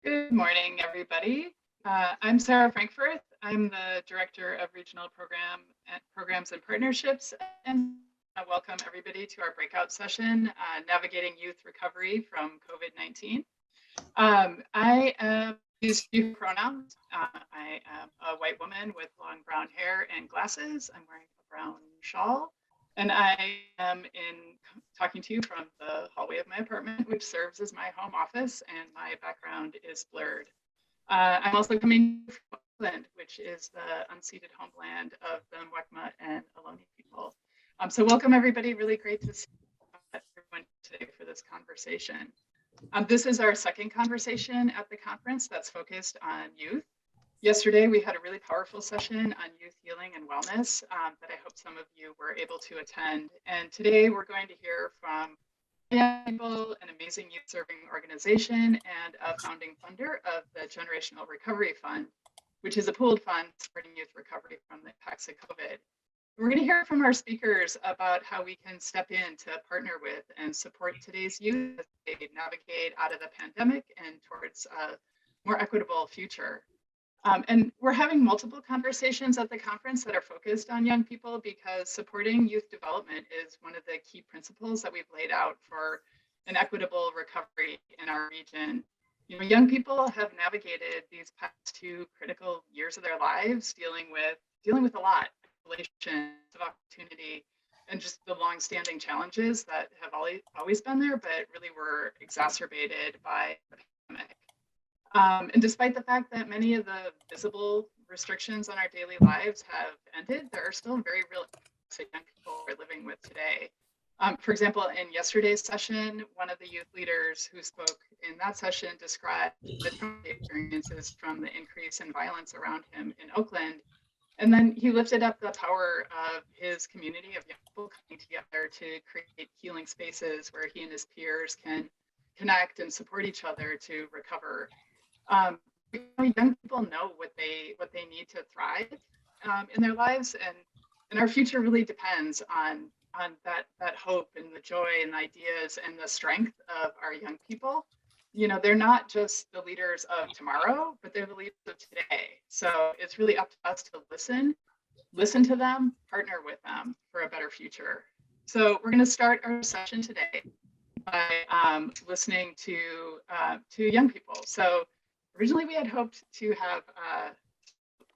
Good morning, everybody. I'm Sarah Frankfurth. I'm the Director of Regional Programs and Partnerships, and I welcome everybody to our breakout session, Navigating Youth Recovery from COVID-19. I am use you pronouns. I am a white woman with long brown hair and glasses. I'm wearing a brown shawl, and I am talking to you from the hallway of my apartment, which serves as my home office, and my background is blurred. I'm also coming from Oakland, which is the unceded homeland of the Mwekma and Ohlone people. So welcome, everybody. Really great to see everyone today for this conversation. This is our second conversation at the conference that's focused on youth. Yesterday, we had a really powerful session on youth healing and wellness that I hope some of you were able to attend. And today we're going to hear from young people, an amazing youth serving organization, and a founding funder of the Generational Recovery Fund, which is a pooled fund supporting youth recovery from the impacts of COVID. We're going to hear from our speakers about how we can step in to partner with and support today's youth as they navigate out of the pandemic and towards a more equitable future. And we're having multiple conversations at the conference that are focused on young people because supporting youth development is one of the key principles that we've laid out for an equitable recovery in our region. You know, young people have navigated these past 2 critical years of their lives dealing with a lot, isolation, of opportunity, and just the long-standing challenges that have always been there, but really were exacerbated by the pandemic. And despite the fact that many of the visible restrictions on our daily lives have ended, there are still very real young people we're living with today. For example, in yesterday's session, one of the youth leaders who spoke in that session described the experiences from the increase in violence around him in Oakland. And then he lifted up the power of his community of young people coming together to create healing spaces where he and his peers can connect and support each other to recover. Young people know what they need to thrive in their lives, and our future really depends on that hope and the joy and the ideas and the strength of our young people. You know, they're not just the leaders of tomorrow, but they're the leaders of today. So it's really up to us to listen to them, partner with them for a better future. So we're going to start our session today by listening to young people. So originally, we had hoped to have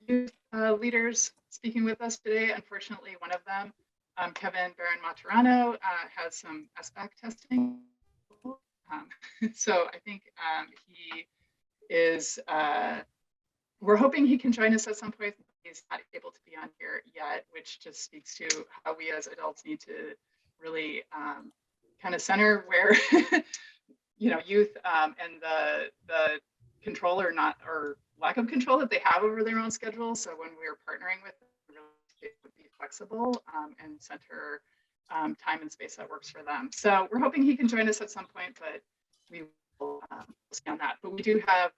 youth leaders speaking with us today. Unfortunately, one of them, Kevin Barron Maturano, has some SBAC testing. So I think he is, we're hoping he can join us at some point. He's not able to be on here yet, which just speaks to how we as adults need to really kind of center where, you know, youth and the control or lack of control that they have over their own schedule. So when we're partnering with them, really be flexible and center time and space that works for them. So we're hoping he can join us at some point, but we will see on that. But we do have,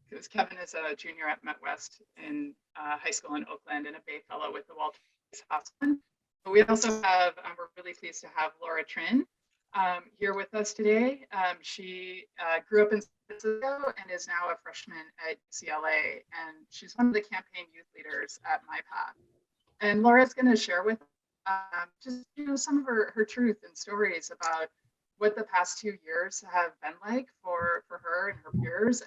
because Kevin is a junior at Met West in high school in Oakland and a Bay Fellow with the Walter Hospital. But we also have, we're really pleased to have Laura Trin here with us today. She grew up in San Francisco and is now a freshman at UCLA, and she's one of the campaign youth leaders at MyPath. And Laura's going to share with just some of her truth and stories about what the past 2 years have been like for her and her peers,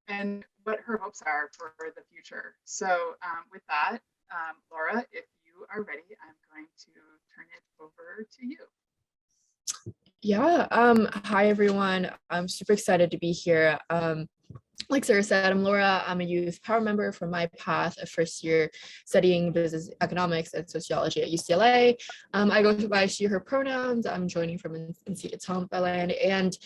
and what her hopes are for the future. So with that, Laura, if you are ready, I'm going to turn it over to you. Yeah, hi everyone. I'm super excited to be here. Like Sarah said, I'm Laura. I'm a youth power member from MyPath, a first year studying business economics and sociology at UCLA. I go by she, her pronouns. I'm joining from unceded homeland, and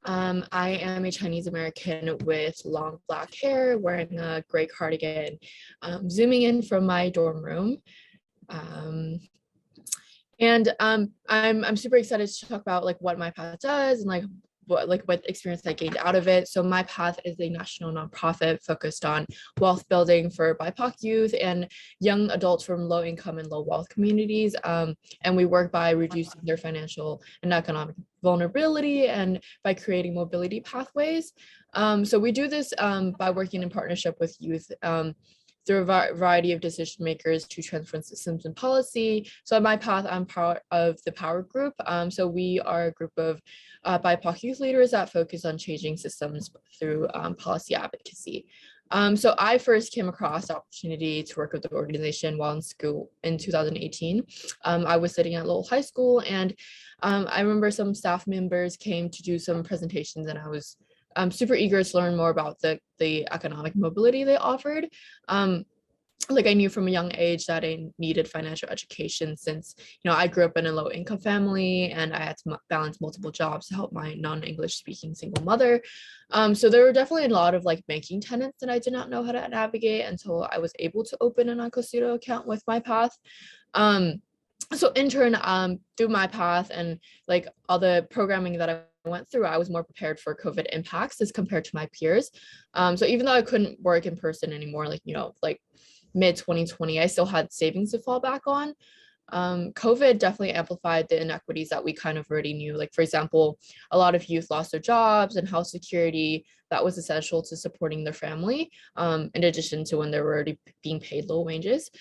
I am a Chinese American with long black hair, wearing a gray cardigan, zooming in from my dorm room. And I'm super excited to talk about like what MyPath does and like what experience I gained out of it. So My Path is a national nonprofit focused on wealth building for BIPOC youth and young adults from low income and low wealth communities. And we work by reducing their financial and economic vulnerability and by creating mobility pathways. So we do this by working in partnership with youth through a variety of decision makers to transform systems and policy. So at My Path, I'm part of the Power Group. So we are a group of BIPOC youth leaders that focus on changing systems through policy advocacy. So I first came across the opportunity to work with the organization while in school in 2018. I was sitting at Lowell High School, and I remember some staff members came to do some presentations, and I was super eager to learn more about the economic mobility they offered. Like I knew from a young age that I needed financial education since, I grew up in a low income family and I had to balance multiple jobs to help my non-English speaking single mother. So there were definitely a lot of like banking tenets that I did not know how to navigate until I was able to open a non-custodial account with My Path. So in turn, through My Path and like all the programming that I went through, I was more prepared for COVID impacts as compared to my peers. So even though I couldn't work in person anymore, like mid 2020, I still had savings to fall back on. COVID definitely amplified the inequities that we kind of already knew. Like, for example, a lot of youth lost their jobs and health security that was essential to supporting their family, in addition to when they were already being paid low wages.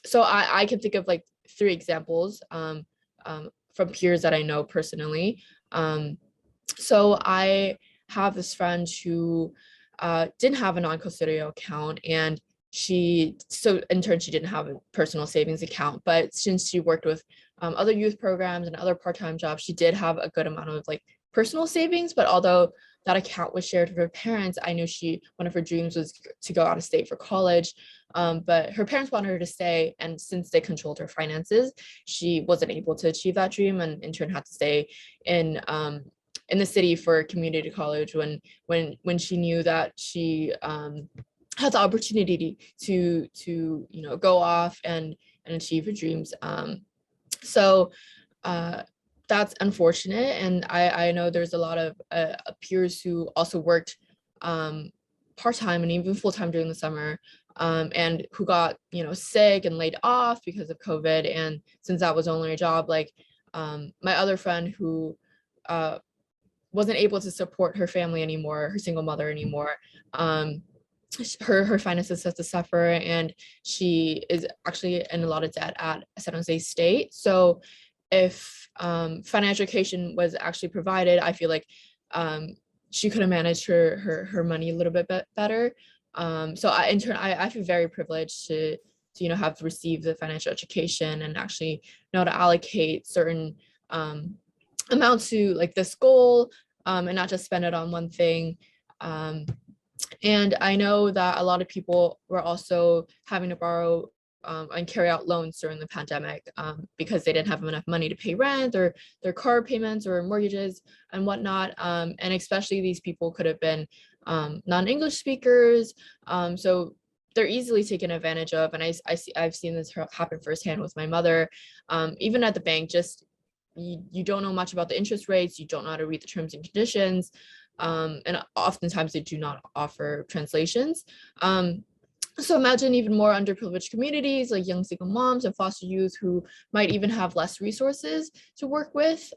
So I can think of like 3 examples from peers that I know personally. So I have this friend who didn't have a non-custodial account, and so in turn, she didn't have a personal savings account, but since she worked with other youth programs and other part-time jobs, she did have a good amount of like personal savings. But although that account was shared with her parents, I knew one of her dreams was to go out of state for college. But her parents wanted her to stay, and since they controlled her finances, she wasn't able to achieve that dream, and in turn had to stay in the city for community college when she knew that she had the opportunity to go off and achieve her dreams. So that's unfortunate, and I know there's a lot of peers who also worked part-time and even full-time during the summer, and who got sick and laid off because of COVID. And since that was only a job, like my other friend who wasn't able to support her family anymore, her single mother anymore, her finances started to suffer, and she is actually in a lot of debt at San Jose State. So if financial education was actually provided, I feel like she could have managed her money a little bit better. So in turn, I feel very privileged to have received the financial education and actually know to allocate certain amounts to like this goal, and not just spend it on one thing. And I know that a lot of people were also having to borrow and carry out loans during the pandemic because they didn't have enough money to pay rent or their car payments or mortgages and whatnot. And especially these people could have been non-English speakers. So they're easily taken advantage of. And I've seen this happen firsthand with my mother. Even at the bank, just you don't know much about the interest rates, you don't know how to read the terms and conditions. And oftentimes they do not offer translations. So imagine even more underprivileged communities like young single moms and foster youth who might even have less resources to work with.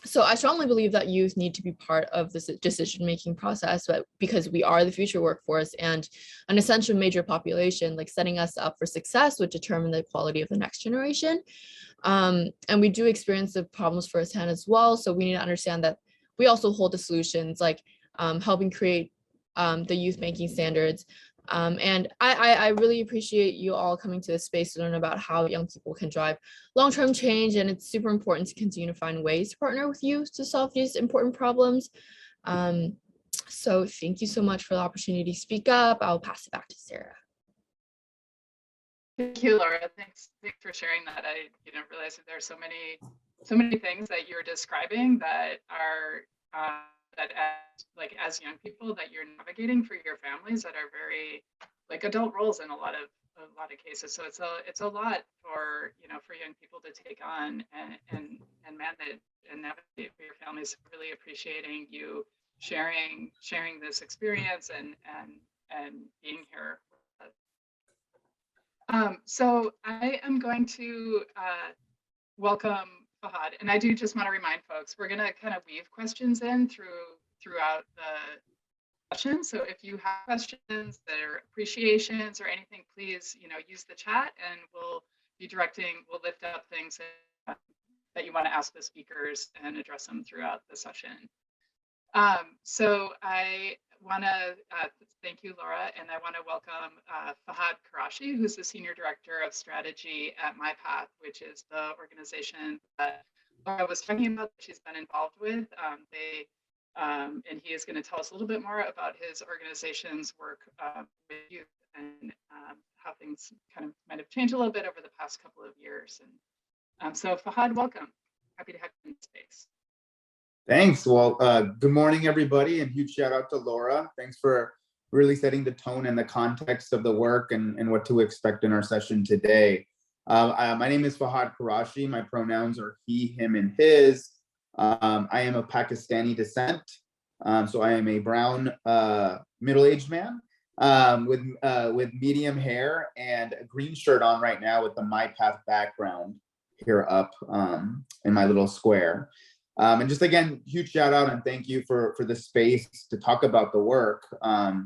So I strongly believe that youth need to be part of this decision-making process, but because we are the future workforce and an essential major population, like setting us up for success would determine the quality of the next generation. And we do experience the problems firsthand as well. So we need to understand that we also hold the solutions, like helping create the youth banking standards. And I really appreciate you all coming to this space to learn about how young people can drive long-term change. And it's super important to continue to find ways to partner with youth to solve these important problems. So thank you so much for the opportunity to speak up. I'll pass it back to Sarah. Thank you, Laura. Thanks for sharing that. I didn't realize that there's so many things that you're describing that are that as young people that you're navigating for your families that are very like adult roles in a lot of lot of cases. So it's a lot for, for young people to take on and manage and navigate for your families. Really appreciating you sharing this experience and being here. So I am going to welcome Fahad, and I do just want to remind folks, we're going to kind of weave questions in throughout the session. So if you have questions that are appreciations or anything, please, use the chat, and we'll lift up things that you want to ask the speakers and address them throughout the session. So I want to thank you, Laura, and I want to welcome Fahad Qureshi, who's the Senior Director of Strategy at MyPath, which is the organization that Laura was talking about that she's been involved with. And he is going to tell us a little bit more about his organization's work with youth and how things kind of might have changed a little bit over the past couple of years. And so Fahad, welcome. Happy to have you in the space. Thanks. Well, good morning, everybody, and huge shout out to Laura. Thanks for really setting the tone and the context of the work and what to expect in our session today. My name is Fahad Qureshi. My pronouns are he, him, and his. I am of Pakistani descent, so I am a brown middle-aged man with medium hair and a green shirt on right now with the MyPath background here up in my little square. And just again, huge shout out and thank you for the space to talk about the work,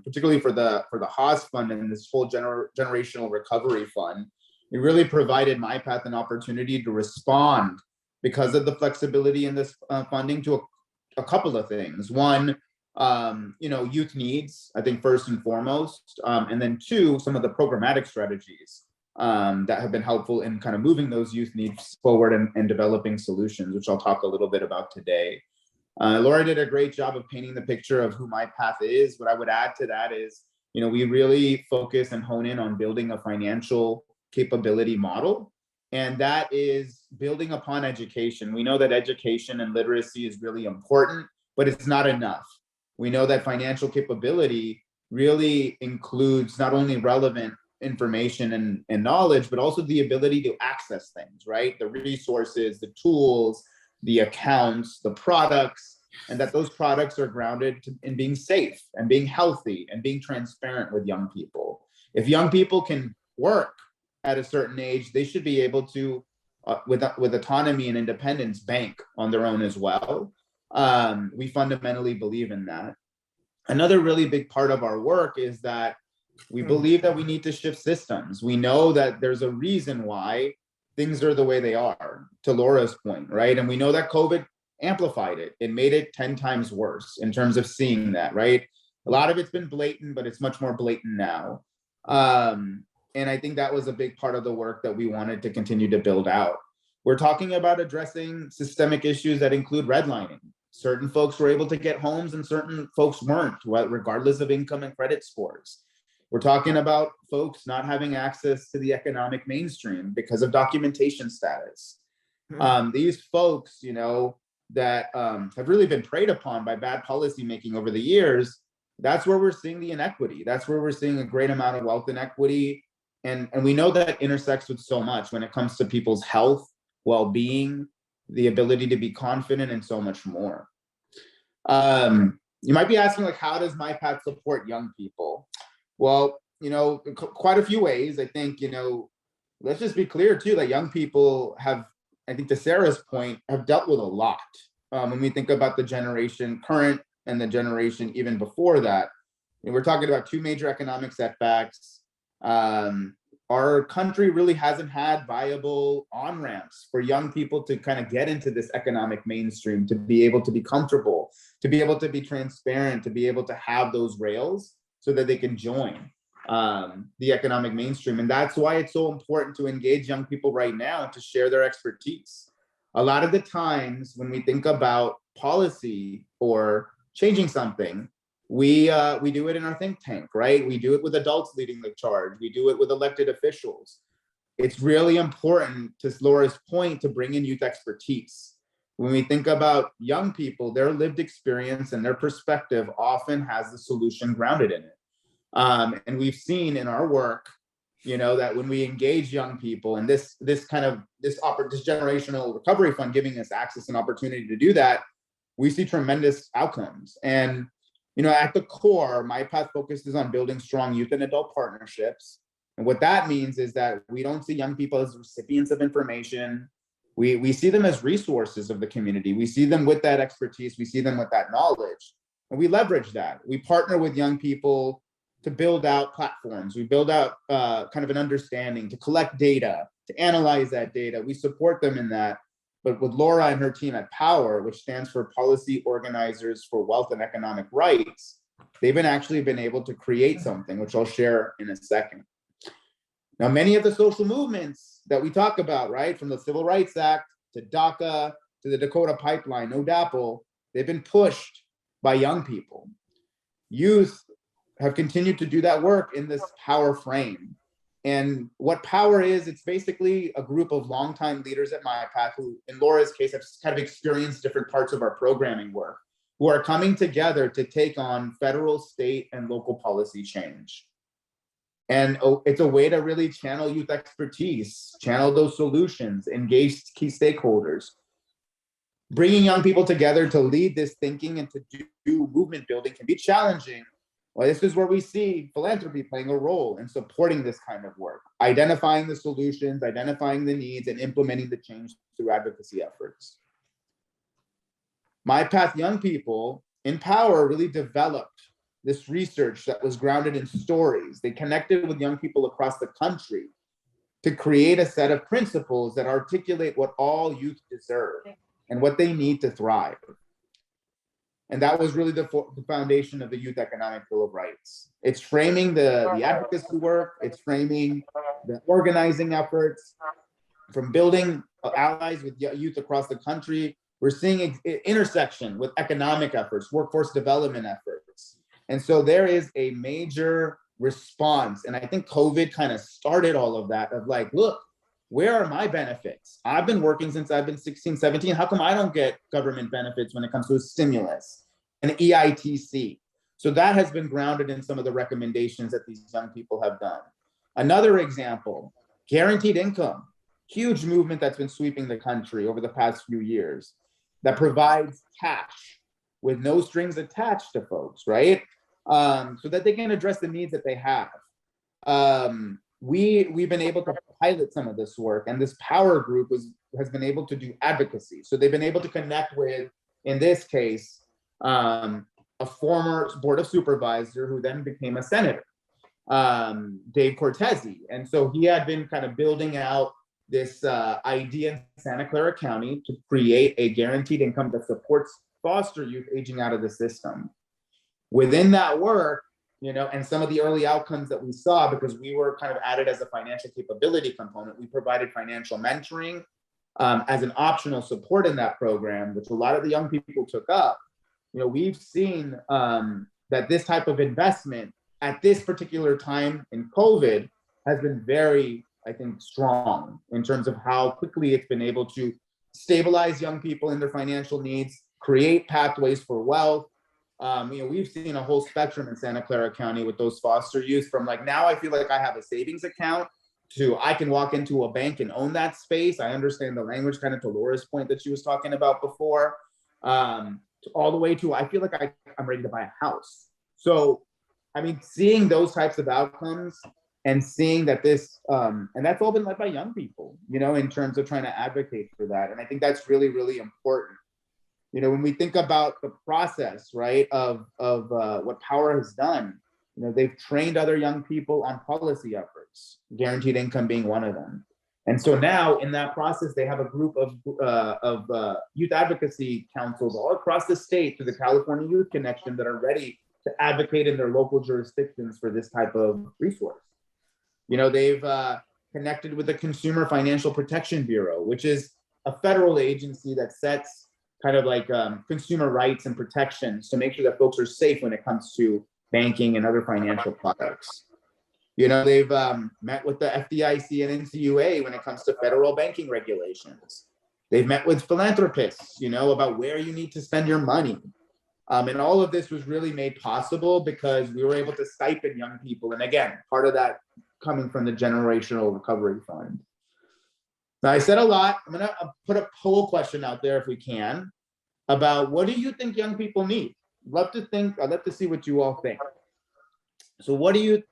particularly for the Haas Fund and this whole generational recovery fund. It really provided MyPath an opportunity to respond because of the flexibility in this funding to a couple of things. One, youth needs, I think first and foremost, and then two, some of the programmatic strategies that have been helpful in kind of moving those youth needs forward and developing solutions, which I'll talk a little bit about today. Laura did a great job of painting the picture of who MyPath is. What I would add to that is, we really focus and hone in on building a financial capability model, and that is building upon education. We know that education and literacy is really important, but it's not enough. We know that financial capability really includes not only relevant information and knowledge, but also the ability to access things, right? The resources, the tools, the accounts, the products, and that those products are grounded in being safe and being healthy and being transparent with young people. If young people can work at a certain age, they should be able to, with autonomy and independence, bank on their own as well. We fundamentally believe in that. Another really big part of our work is that we believe that we need to shift systems. We know that there's a reason why things are the way they are, to Laura's point, right? And we know that COVID amplified it. It made it 10 times worse in terms of seeing that, right? A lot of it's been blatant, but it's much more blatant now. And I think that was a big part of the work that we wanted to continue to build out. We're talking about addressing systemic issues that include redlining. Certain folks were able to get homes and certain folks weren't, regardless of income and credit scores. We're talking about folks not having access to the economic mainstream because of documentation status. These folks, that have really been preyed upon by bad policymaking over the years, that's where we're seeing the inequity. That's where we're seeing a great amount of wealth inequity. And we know that intersects with so much when it comes to people's health, well-being, the ability to be confident, and so much more. You might be asking, how does MyPath support young people? Well, quite a few ways. I think, let's just be clear too, that young people have, I think to Sarah's point, have dealt with a lot. When we think about the generation current and the generation even before that, we're talking about two major economic setbacks. Our country really hasn't had viable on-ramps for young people to kind of get into this economic mainstream, to be able to be comfortable, to be able to be transparent, to be able to have those rails so that they can join the economic mainstream. And that's why it's so important to engage young people right now to share their expertise. A lot of the times when we think about policy or changing something, we do it in our think tank, right? We do it with adults leading the charge. We do it with elected officials. It's really important, to Laura's point, to bring in youth expertise. When we think about young people, their lived experience and their perspective often has the solution grounded in it. And we've seen in our work that when we engage young people and this generational recovery fund giving us access and opportunity to do that, we see tremendous outcomes. And at the core, My Path focuses on building strong youth and adult partnerships. And what that means is that we don't see young people as recipients of information. We see them as resources of the community. We see them with that expertise. We see them with that knowledge. And we leverage that. We partner with young people to build out platforms. We build out kind of an understanding, to collect data, to analyze that data. We support them in that. But with Laura and her team at POWER, which stands for Policy Organizers for Wealth and Economic Rights, they've actually been able to create something, which I'll share in a second. Now, many of the social movements that we talk about, right, from the Civil Rights Act to DACA to the Dakota Pipeline, no DAPL, they've been pushed by young people. Youth have continued to do that work in this POWER frame. And what POWER is, it's basically a group of longtime leaders at My Path who, in Laura's case, have kind of experienced different parts of our programming work, who are coming together to take on federal, state, and local policy change. And it's a way to really channel youth expertise, channel those solutions, engage key stakeholders. Bringing young people together to lead this thinking and to do movement building can be challenging. Well, this is where we see philanthropy playing a role in supporting this kind of work, identifying the solutions, identifying the needs, and implementing the change through advocacy efforts. My Path Young People in POWER really developed this research that was grounded in stories. They connected with young people across the country to create a set of principles that articulate what all youth deserve and what they need to thrive. And that was really the foundation of the Youth Economic Bill of Rights. It's framing the advocacy work, it's framing the organizing efforts, from building allies with youth across the country. We're seeing intersection with economic efforts, workforce development efforts. And so there is a major response. And I think COVID kind of started all of that, of like, look, where are my benefits? I've been working since I've been 16, 17. How come I don't get government benefits when it comes to a stimulus and EITC? So that has been grounded in some of the recommendations that these young people have done. Another example, guaranteed income, huge movement that's been sweeping the country over the past few years that provides cash with no strings attached to folks, right? So that they can address the needs that they have. We've been able to pilot some of this work, and this POWER group has been able to do advocacy. So they've been able to connect with, in this case, a former board of supervisor who then became a senator, Dave Cortese. And so he had been kind of building out this idea in Santa Clara County to create a guaranteed income that supports foster youth aging out of the system. Within that work, and some of the early outcomes that we saw, because we were kind of added as a financial capability component, we provided financial mentoring as an optional support in that program, which a lot of the young people took up. We've seen that this type of investment at this particular time in COVID has been very, I think, strong in terms of how quickly it's been able to stabilize young people in their financial needs, create pathways for wealth. We've seen a whole spectrum in Santa Clara County with those foster youth, from like, now I feel like I have a savings account, to I can walk into a bank and own that space. I understand the language, kind of to Laura's point that she was talking about before, all the way to I feel like I'm ready to buy a house. So, seeing those types of outcomes and seeing that this, and that's all been led by young people, in terms of trying to advocate for that. And I think that's really, really important. When we think about the process, right, of what POWER has done, they've trained other young people on policy efforts, guaranteed income being one of them. And so now in that process, they have a group of youth advocacy councils all across the state through the California Youth Connection that are ready to advocate in their local jurisdictions for this type of resource. They've connected with the Consumer Financial Protection Bureau, which is a federal agency that sets kind of like consumer rights and protections to make sure that folks are safe when it comes to banking and other financial products. They've met with the FDIC and NCUA when it comes to federal banking regulations. They've met with philanthropists, about where you need to spend your money. And all of this was really made possible because we were able to stipend young people. And again, part of that coming from the Generational Recovery Fund. Now, I said a lot. I'm going to put a poll question out there if we can about what do you think young people need? I'd love to see what you all think. So what do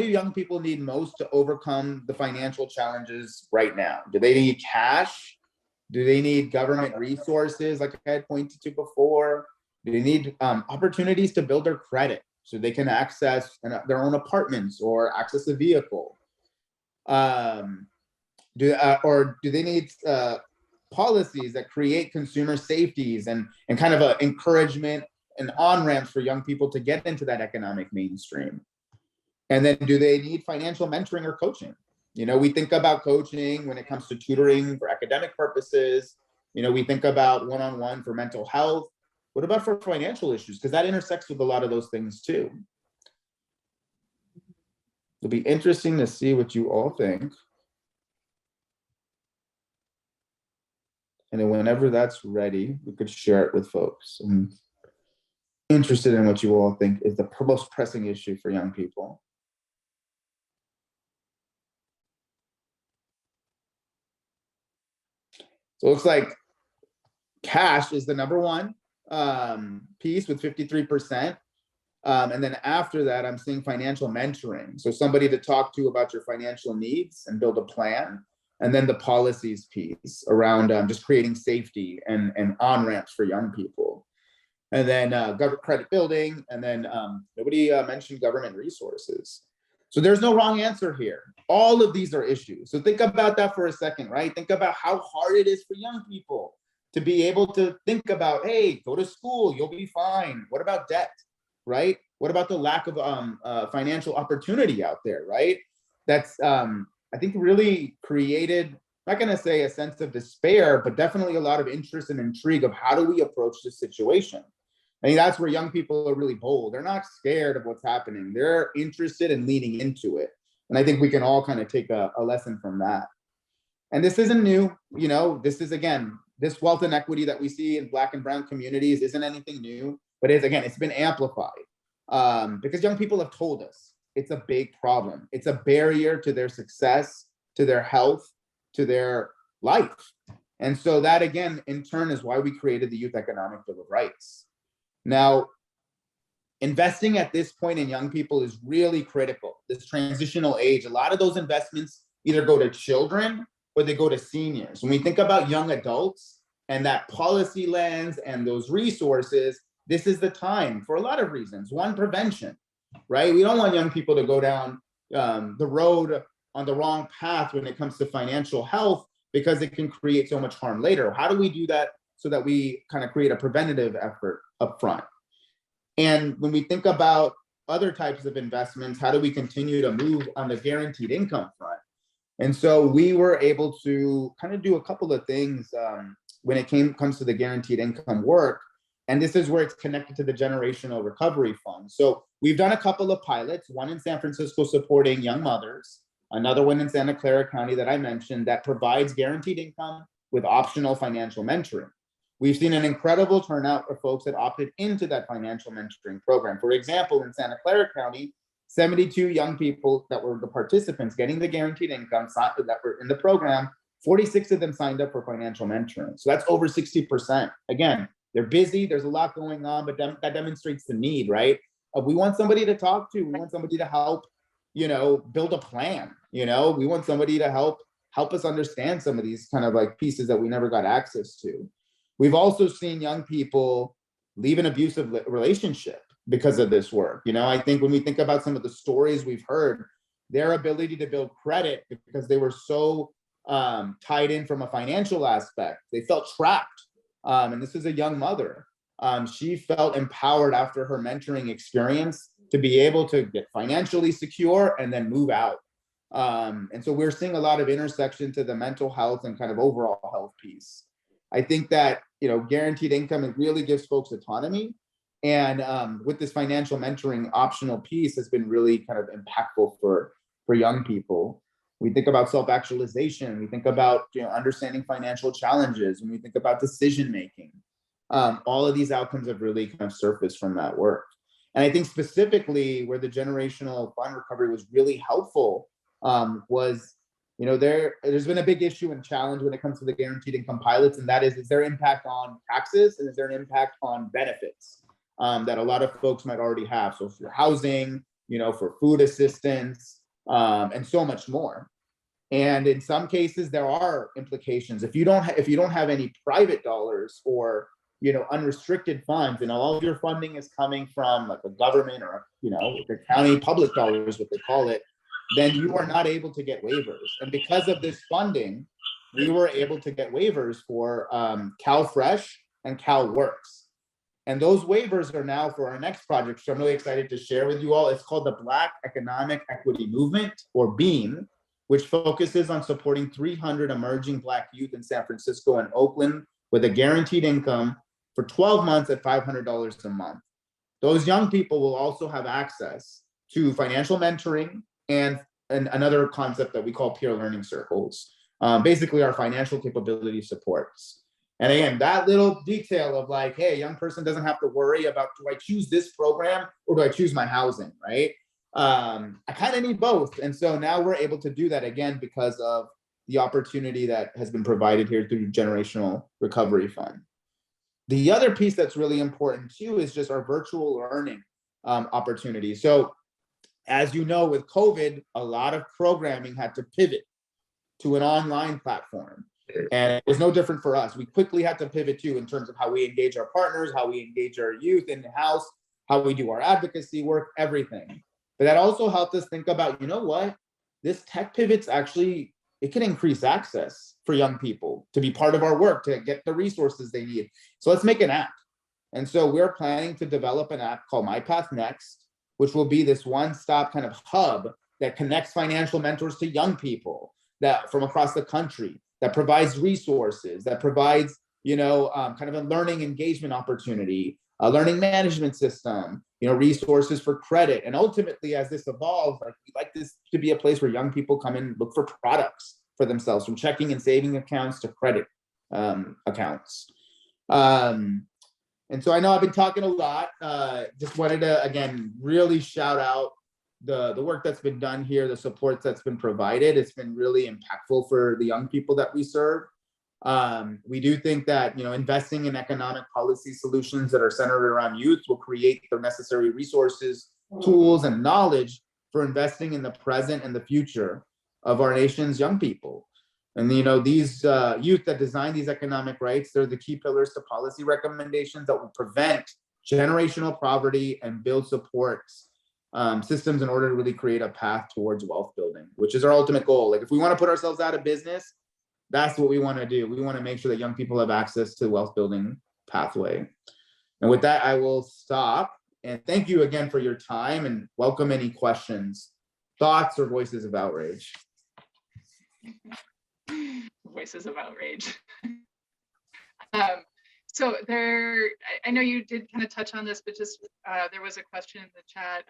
young people need most to overcome the financial challenges right now? Do they need cash? Do they need government resources like I had pointed to before? Do they need opportunities to build their credit so they can access their own apartments or access a vehicle? Or do they need policies that create consumer safeties and kind of an encouragement and on-ramps for young people to get into that economic mainstream? And then do they need financial mentoring or coaching? You know, we think about coaching when it comes to tutoring for academic purposes. You know, we think about one-on-one for mental health. What about for financial issues? Because that intersects with a lot of those things too. It'll be interesting to see what you all think. And then whenever that's ready, we could share it with folks. I'm interested in what you all think is the most pressing issue for young people. So it looks like cash is the number one piece with 53%. And then after that, I'm seeing financial mentoring. So somebody to talk to about your financial needs and build a plan. And then the policies piece around just creating safety and on-ramps for young people. And then government credit building. And then nobody mentioned government resources. So there's no wrong answer here. All of these are issues. So think about that for a second, right? Think about how hard it is for young people to be able to think about, hey, go to school, you'll be fine. What about debt, right? What about the lack of financial opportunity out there, right? That's, I think, really created, I'm not gonna say a sense of despair, but definitely a lot of interest and intrigue of how do we approach this situation? I mean, that's where young people are really bold. They're not scared of what's happening. They're interested in leaning into it. And I think we can all kind of take a lesson from that. And this isn't new, you know, this is, again, this wealth inequity that we see in Black and brown communities isn't anything new, but it's been amplified because young people have told us it's a big problem. It's a barrier to their success, to their health, to their life. And so that, again, in turn, is why we created the Youth Economic Bill of Rights. Now, investing at this point in young people is really critical. This transitional age, a lot of those investments either go to children or they go to seniors. When we think about young adults and that policy lens and those resources, this is the time for a lot of reasons. One, prevention, right? We don't want young people to go down the road on the wrong path when it comes to financial health because it can create so much harm later. How do we do that so that we kind of create a preventative effort up front? And when we think about other types of investments, how do we continue to move on the guaranteed income front? And so we were able to kind of do a couple of things when it comes to the guaranteed income work. And this is where it's connected to the Generational Recovery Fund. So we've done a couple of pilots, one in San Francisco supporting young mothers, another one in Santa Clara County that I mentioned that provides guaranteed income with optional financial mentoring. We've seen an incredible turnout of folks that opted into that financial mentoring program. For example, in Santa Clara County, 72 young people that were the participants getting the guaranteed income that were in the program, 46 of them signed up for financial mentoring. So that's over 60%. Again, they're busy, there's a lot going on, but that demonstrates the need, right? We want somebody to talk to, we want somebody to help, you know, build a plan, you know, we want somebody to help us understand some of these kind of like pieces that we never got access to. We've also seen young people leave an abusive relationship because of this work. You know, I think when we think about some of the stories we've heard, their ability to build credit because they were so tied in from a financial aspect, they felt trapped. And this is a young mother. She felt empowered after her mentoring experience to be able to get financially secure and then move out. And so we're seeing a lot of intersection to the mental health and kind of overall health piece. I think that, you know, guaranteed income, it really gives folks autonomy. And with this financial mentoring optional piece has been really kind of impactful for young people. We think about self-actualization. We think about, you know, understanding financial challenges. When we think about decision-making, all of these outcomes have really kind of surfaced from that work. And I think specifically where the generational fund recovery was really helpful was, there's been a big issue and challenge when it comes to the guaranteed income pilots, and that is there impact on taxes and is there an impact on benefits that a lot of folks might already have? So for housing, for food assistance, and so much more. And in some cases, there are implications. If you don't have any private dollars or unrestricted funds, and all of your funding is coming from like a government or the county public dollars, what they call it, then you are not able to get waivers. And because of this funding, we were able to get waivers for CalFresh and CalWorks. And those waivers are now for our next project, which I'm really excited to share with you all. It's called the Black Economic Equity Movement, or BEAM, which focuses on supporting 300 emerging Black youth in San Francisco and Oakland with a guaranteed income for 12 months at $500 a month. Those young people will also have access to financial mentoring and another concept that we call peer learning circles, basically our financial capability supports. And again, that little detail of like, hey, a young person doesn't have to worry about, do I choose this program or do I choose my housing, right? I kind of need both. And so now we're able to do that again because of the opportunity that has been provided here through Generational Recovery Fund. The other piece that's really important too is just our virtual learning opportunity. So as you know, with COVID, a lot of programming had to pivot to an online platform. And it was no different for us. We quickly had to pivot too in terms of how we engage our partners, how we engage our youth in the house, how we do our advocacy work, everything. But that also helped us think about, this tech pivot's actually, it can increase access for young people to be part of our work, to get the resources they need. So let's make an app. And so we're planning to develop an app called MyPath Next, which will be this one-stop kind of hub that connects financial mentors to young people that from across the country, that provides resources, that provides, kind of a learning engagement opportunity, a learning management system, resources for credit. And ultimately, as this evolves, we'd like this to be a place where young people come in and look for products for themselves, from checking and saving accounts to credit accounts. And so I know I've been talking a lot. Just wanted to, again, really shout out the work that's been done here, the support that's been provided. It's been really impactful for the young people that we serve. We do think that, investing in economic policy solutions that are centered around youth will create the necessary resources, tools, and knowledge for investing in the present and the future of our nation's young people. And, these youth that design these economic rights, they're the key pillars to policy recommendations that will prevent generational poverty and build supports systems in order to really create a path towards wealth building, which is our ultimate goal. Like, if we want to put ourselves out of business, that's what we want to do. We want to make sure that young people have access to the wealth building pathway. And with that, I will stop. And thank you again for your time, and welcome any questions, thoughts, or voices of outrage. Voices of outrage. So I know you did kind of touch on this, but just there was a question in the chat.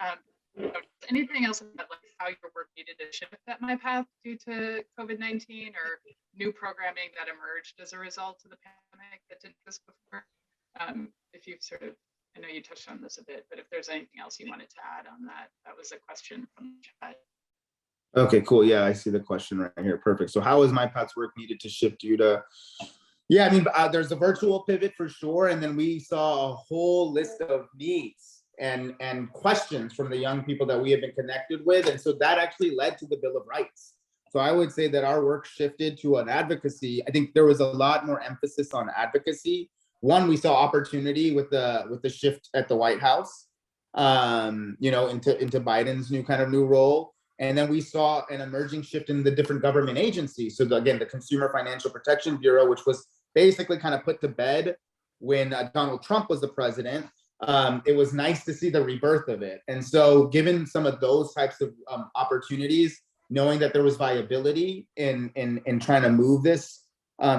Anything else about how your work needed to shift at MyPath due to COVID-19, or new programming that emerged as a result of the pandemic that didn't exist before? If you've I know you touched on this a bit, but if there's anything else you wanted to add on that, that was a question from the chat. Okay, cool. Yeah, I see the question right here. Perfect. So how is MyPath's work needed to shift due to? Yeah, I mean, there's a virtual pivot for sure. And then we saw a whole list of needs and questions from the young people that we have been connected with. And so that actually led to the Bill of Rights. So I would say that our work shifted to an advocacy. I think there was a lot more emphasis on advocacy. One, we saw opportunity with the shift at the White House, into Biden's new role. And then we saw an emerging shift in the different government agencies. So again, the Consumer Financial Protection Bureau, which was basically kind of put to bed when Donald Trump was the president. It was nice to see the rebirth of it. And so given some of those types of opportunities, knowing that there was viability in trying to move this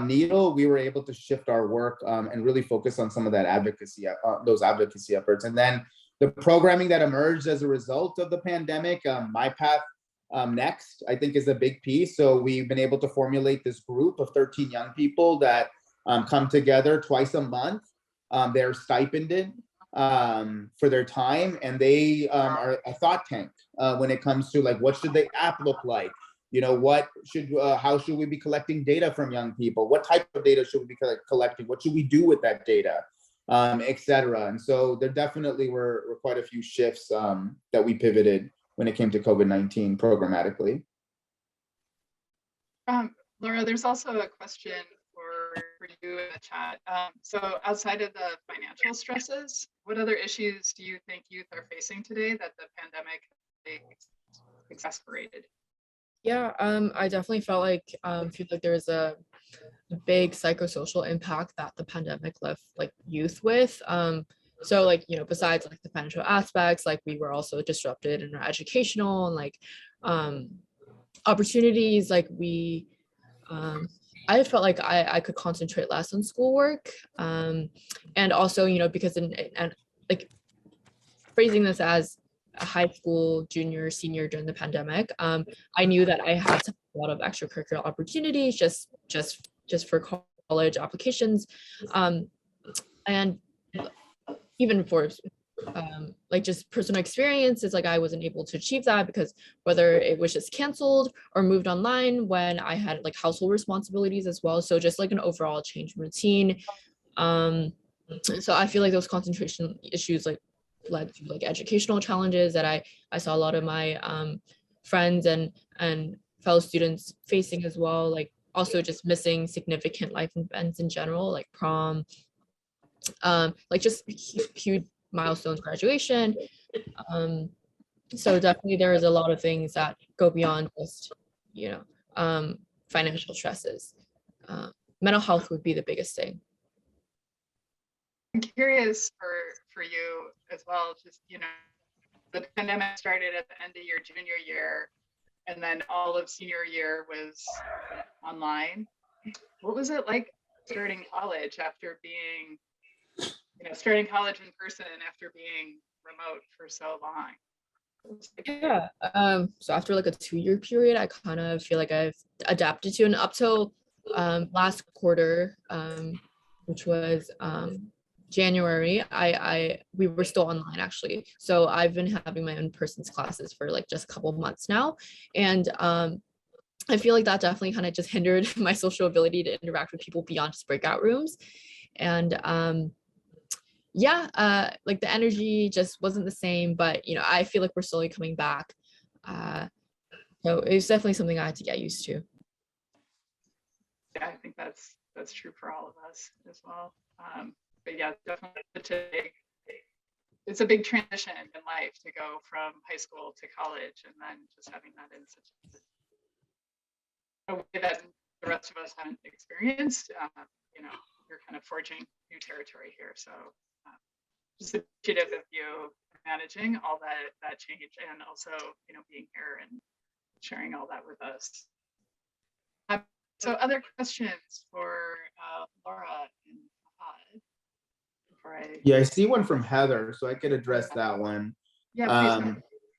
needle, we were able to shift our work and really focus on some of that advocacy, those advocacy efforts. And then the programming that emerged as a result of the pandemic, MyPath Next, I think, is a big piece. So we've been able to formulate this group of 13 young people that come together twice a month they're stipended for their time, and they are a thought tank when it comes to like, what should the app look like? How should we be collecting data from young people? What type of data should we be collecting? What should we do with that data, et cetera? And so there definitely were quite a few shifts that we pivoted when it came to COVID-19 programmatically. Laura, there's also a question for you in the chat. So outside of the financial stresses, what other issues do you think youth are facing today that the pandemic exacerbated? Yeah, I definitely feel like there was a big psychosocial impact that the pandemic left like youth with. So like, besides like the financial aspects, like we were also disrupted in our educational and like opportunities. Like I felt like I could concentrate less on schoolwork. And also, because and like phrasing this as a high school junior, senior during the pandemic, I knew that I had a lot of extracurricular opportunities just for college applications. And even for like just personal experiences, like I wasn't able to achieve that because whether it was just canceled or moved online when I had like household responsibilities as well. So just like an overall change in routine. So I feel like those concentration issues like led to like educational challenges that I saw a lot of my friends and fellow students facing as well. Like also just missing significant life events in general, like prom, like just huge milestones, graduation. So definitely there is a lot of things that go beyond just, financial stresses. Mental health would be the biggest thing. I'm curious for you as well, just, the pandemic started at the end of your junior year, and then all of senior year was online. What was it like starting college after being, starting college in person after being remote for so long? Yeah. So after like a 2-year period, I kind of feel like I've adapted to, and up till last quarter, which was January, we were still online actually. So I've been having my in-person classes for like just a couple of months now. And I feel like that definitely kind of just hindered my social ability to interact with people beyond just breakout rooms. And like the energy just wasn't the same, but I feel like we're slowly coming back. So it's definitely something I had to get used to. Yeah, I think that's true for all of us as well. But yeah, definitely it's a big transition in life to go from high school to college, and then just having that in such a way that the rest of us haven't experienced. You're kind of forging new territory here. So just appreciative of you managing all that change, and also being here and sharing all that with us. So other questions for Laura and Fahad before I see one from Heather, so I could address that one. Yeah,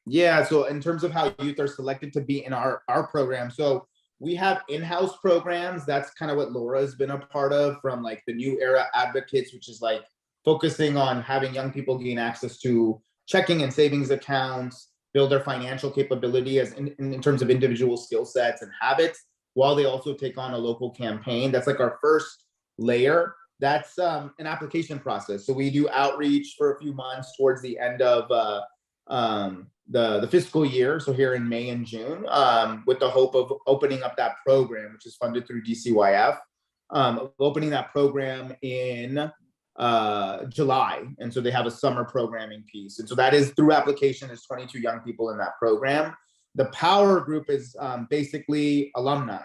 please. So in terms of how youth are selected to be in our program, so we have in-house programs. That's kind of what Laura's been a part of, from like the New Era Advocates, which is like focusing on having young people gain access to checking and savings accounts, build their financial capability as in terms of individual skill sets and habits, while they also take on a local campaign. That's like our first layer. That's an application process. So we do outreach for a few months towards the end of the fiscal year, so here in May and June, with the hope of opening up that program, which is funded through DCYF, opening that program in July. And so they have a summer programming piece. And so that is through application. There's 22 young people in that program. The Power Group is basically alumni.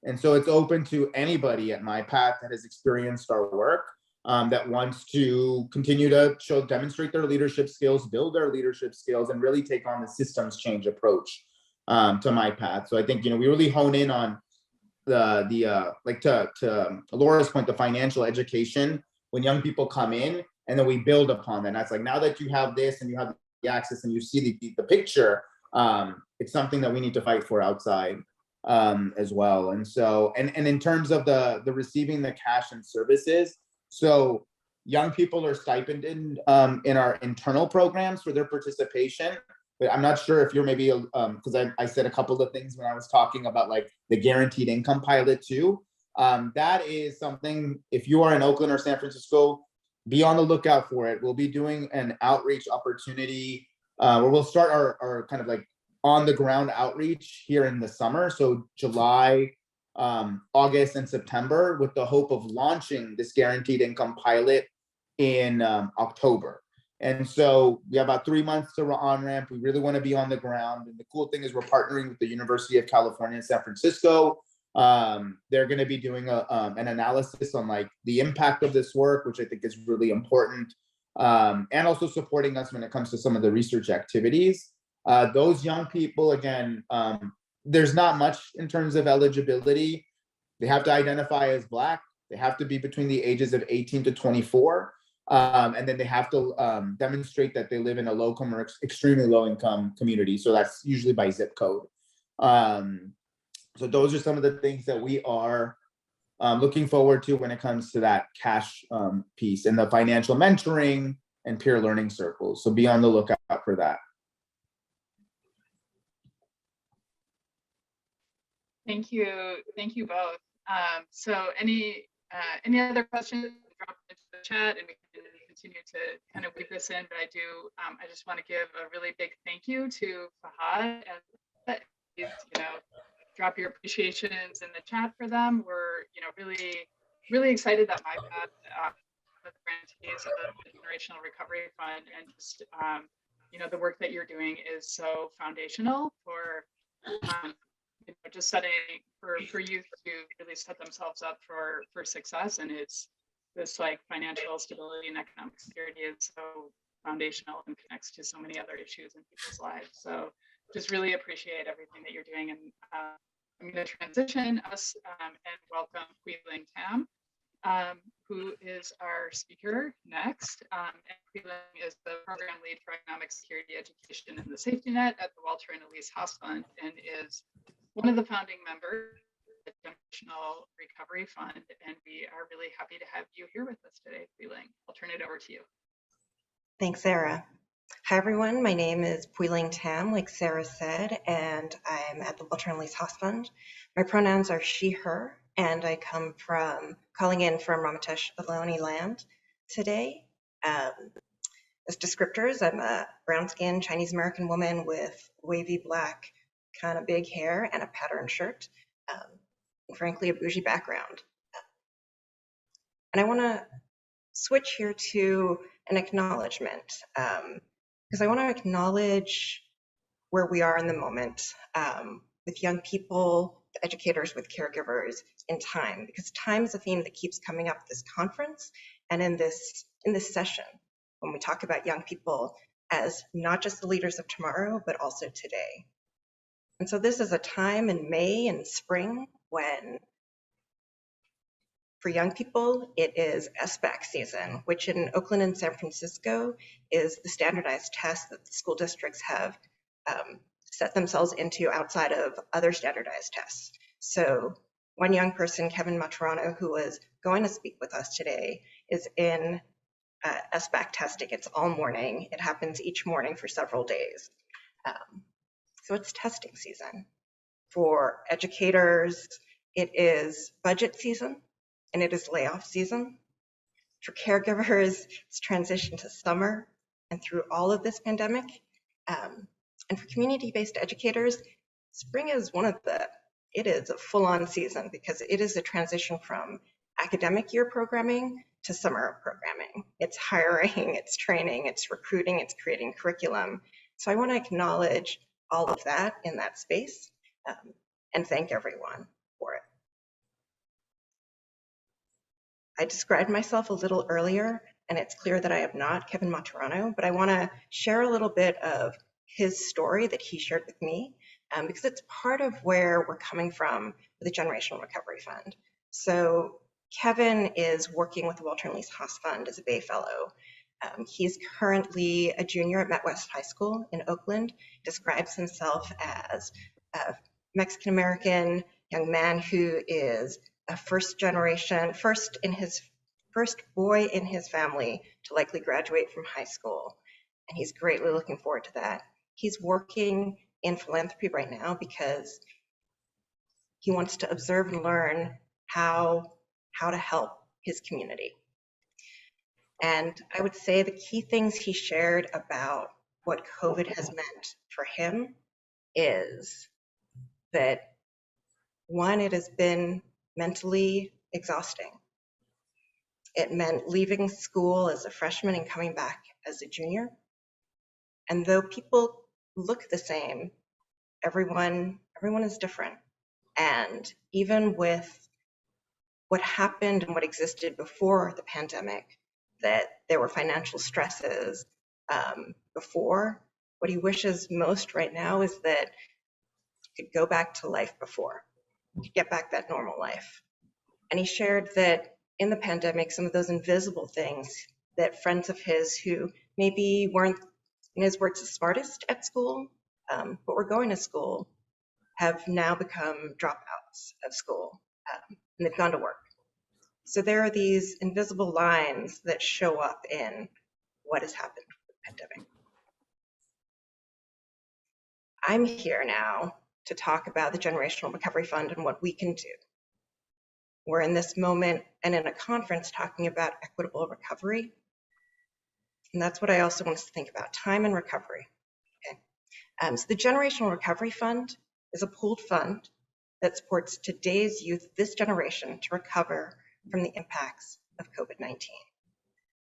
And so it's open to anybody at MyPath that has experienced our work, that wants to continue to demonstrate their leadership skills, build their leadership skills, and really take on the systems change approach to MyPath. So I think, we really hone in on like to Laura's point, the financial education when young people come in, and then we build upon that. And that's like, now that you have this and you have the access and you see the picture, it's something that we need to fight for outside as well. And so, and in terms of the receiving the cash and services, so young people are stipended in our internal programs for their participation. But I'm not sure if you're maybe, because I said a couple of things when I was talking about like the guaranteed income pilot too. That is something, if you are in Oakland or San Francisco, be on the lookout for it. We'll be doing an outreach opportunity where we'll start our kind of like on the ground outreach here in the summer. So July, August, and September, with the hope of launching this guaranteed income pilot in October. And so we have about 3 months to on-ramp. We really want to be on the ground. And the cool thing is we're partnering with the University of California, San Francisco. They're going to be doing an analysis on like the impact of this work, which I think is really important, and also supporting us when it comes to some of the research activities. Those young people, again, there's not much in terms of eligibility. They have to identify as Black. They have to be between the ages of 18 to 24. And then they have to demonstrate that they live in a low-income or extremely low-income community. So that's usually by zip code. So those are some of the things that we are looking forward to when it comes to that cash piece and the financial mentoring and peer learning circles. So be on the lookout for that. Thank you both. So any other questions, drop into the chat and we can continue to kind of weave this in. But I just want to give a really big thank you to Fahad, and drop your appreciations in the chat for them. We're really excited that MyPath, the grantees of the Generational Recovery Fund, and just the work that you're doing is so foundational for just setting for youth to really set themselves up for success. And it's this like financial stability and economic security is so foundational and connects to so many other issues in people's lives. So just really appreciate everything that you're doing. And I'm going to transition us and welcome Hui-Ling Tam, who is our speaker next. And Hui-Ling is the program lead for economic security education and the safety net at the Walter and Elise Haas Fund, and is one of the founding members of the Generational Recovery Fund. And we are really happy to have you here with us today, Hui-Ling. I'll turn it over to you. Thanks, Sarah. Hi, everyone. My name is Hui-Ling Tam, like Sarah said, and I'm at the Walter and Elise Haas Fund. My pronouns are she, her, and I come from calling in from Ramaytush Ohlone land today. As descriptors, I'm a brown-skinned Chinese-American woman with wavy black, kind of big hair and a patterned shirt, and frankly, a bougie background. And I want to switch here to an acknowledgement, because I want to acknowledge where we are in the moment with young people, educators, with caregivers in time, because time is a theme that keeps coming up this conference and in this session when we talk about young people as not just the leaders of tomorrow, but also today. And so this is a time in May and spring when, for young people, it is SBAC season, which in Oakland and San Francisco is the standardized test that the school districts have set themselves into outside of other standardized tests. So one young person, Kevin Maturano, who was going to speak with us today, is in SBAC testing. It's all morning. It happens each morning for several days. So it's testing season. For educators, it is budget season and it is layoff season. For caregivers, it's transition to summer and through all of this pandemic. And for community-based educators, spring is it is a full-on season because it is a transition from academic year programming to summer programming. It's hiring, it's training, it's recruiting, it's creating curriculum. So I want to acknowledge all of that in that space and thank everyone for it. I described myself a little earlier, and it's clear that I am not Kevin Maturano, but I want to share a little bit of his story that he shared with me because it's part of where we're coming from with the Generational Recovery Fund. So Kevin is working with the Walter and Elise Haas Fund as a Bay Fellow. He's currently a junior at Met West High School in Oakland, describes himself as a Mexican-American young man who is a first in his first boy in his family to likely graduate from high school, and he's greatly looking forward to that. He's working in philanthropy right now because he wants to observe and learn how to help his community. And I would say the key things he shared about what COVID has meant for him is that, one, it has been mentally exhausting. It meant leaving school as a freshman and coming back as a junior. And though people look the same, everyone is different. And even with what happened and what existed before the pandemic, that there were financial stresses before, what he wishes most right now is that he could go back to life before, get back that normal life. And he shared that in the pandemic, some of those invisible things that friends of his who maybe weren't, in his words, the smartest at school, but were going to school, have now become dropouts of school, and they've gone to work. So there are these invisible lines that show up in what has happened with the pandemic. I'm here now to talk about the Generational Recovery Fund and what we can do. We're in this moment and in a conference talking about equitable recovery. And that's what I also want us to think about, time and recovery. Okay. So the Generational Recovery Fund is a pooled fund that supports today's youth, this generation, to recover from the impacts of COVID-19.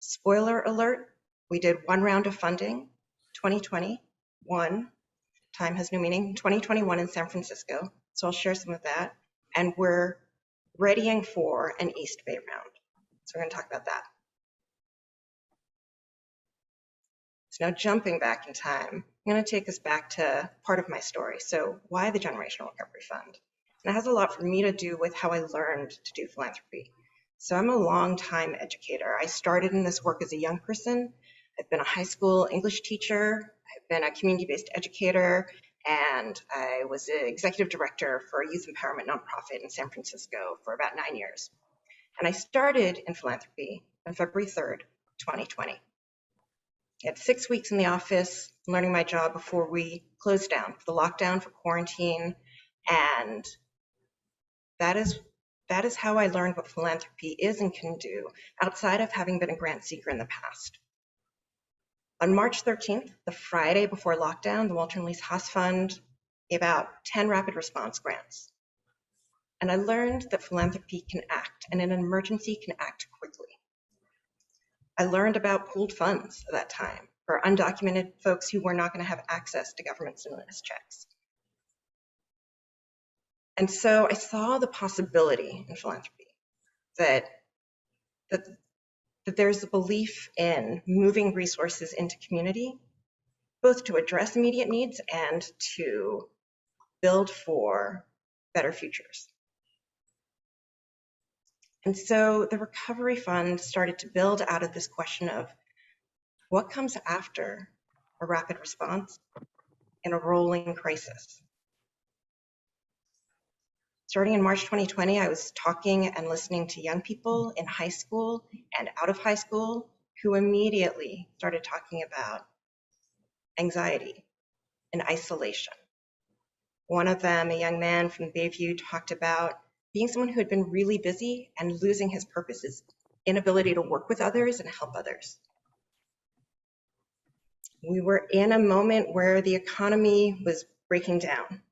Spoiler alert, we did one round of funding, 2021, time has no meaning, 2021 in San Francisco. So I'll share some of that. And we're readying for an East Bay round. So we're going to talk about that. So now jumping back in time, I'm going to take us back to part of my story. So why the Generational Recovery Fund? And it has a lot for me to do with how I learned to do philanthropy. So I'm a long-time educator. I started in this work as a young person. I've been a high school English teacher. I've been a community-based educator, and I was the executive director for a youth empowerment nonprofit in San Francisco for about 9 years. And I started in philanthropy on February 3rd, 2020. I had 6 weeks in the office learning my job before we closed down for the lockdown, for quarantine, and that is how I learned what philanthropy is and can do outside of having been a grant seeker in the past. On March 13th, the Friday before lockdown, the Walter and Elise Haas Fund gave out 10 rapid response grants. And I learned that philanthropy can act, and in an emergency can act quickly. I learned about pooled funds at that time for undocumented folks who were not going to have access to government stimulus checks. And so I saw the possibility in philanthropy that there's a belief in moving resources into community, both to address immediate needs and to build for better futures. And so the Recovery Fund started to build out of this question of what comes after a rapid response in a rolling crisis. Starting in March 2020, I was talking and listening to young people in high school and out of high school who immediately started talking about anxiety and isolation. One of them, a young man from Bayview, talked about being someone who had been really busy and losing his purpose, his inability to work with others and help others. We were in a moment where the economy was breaking down.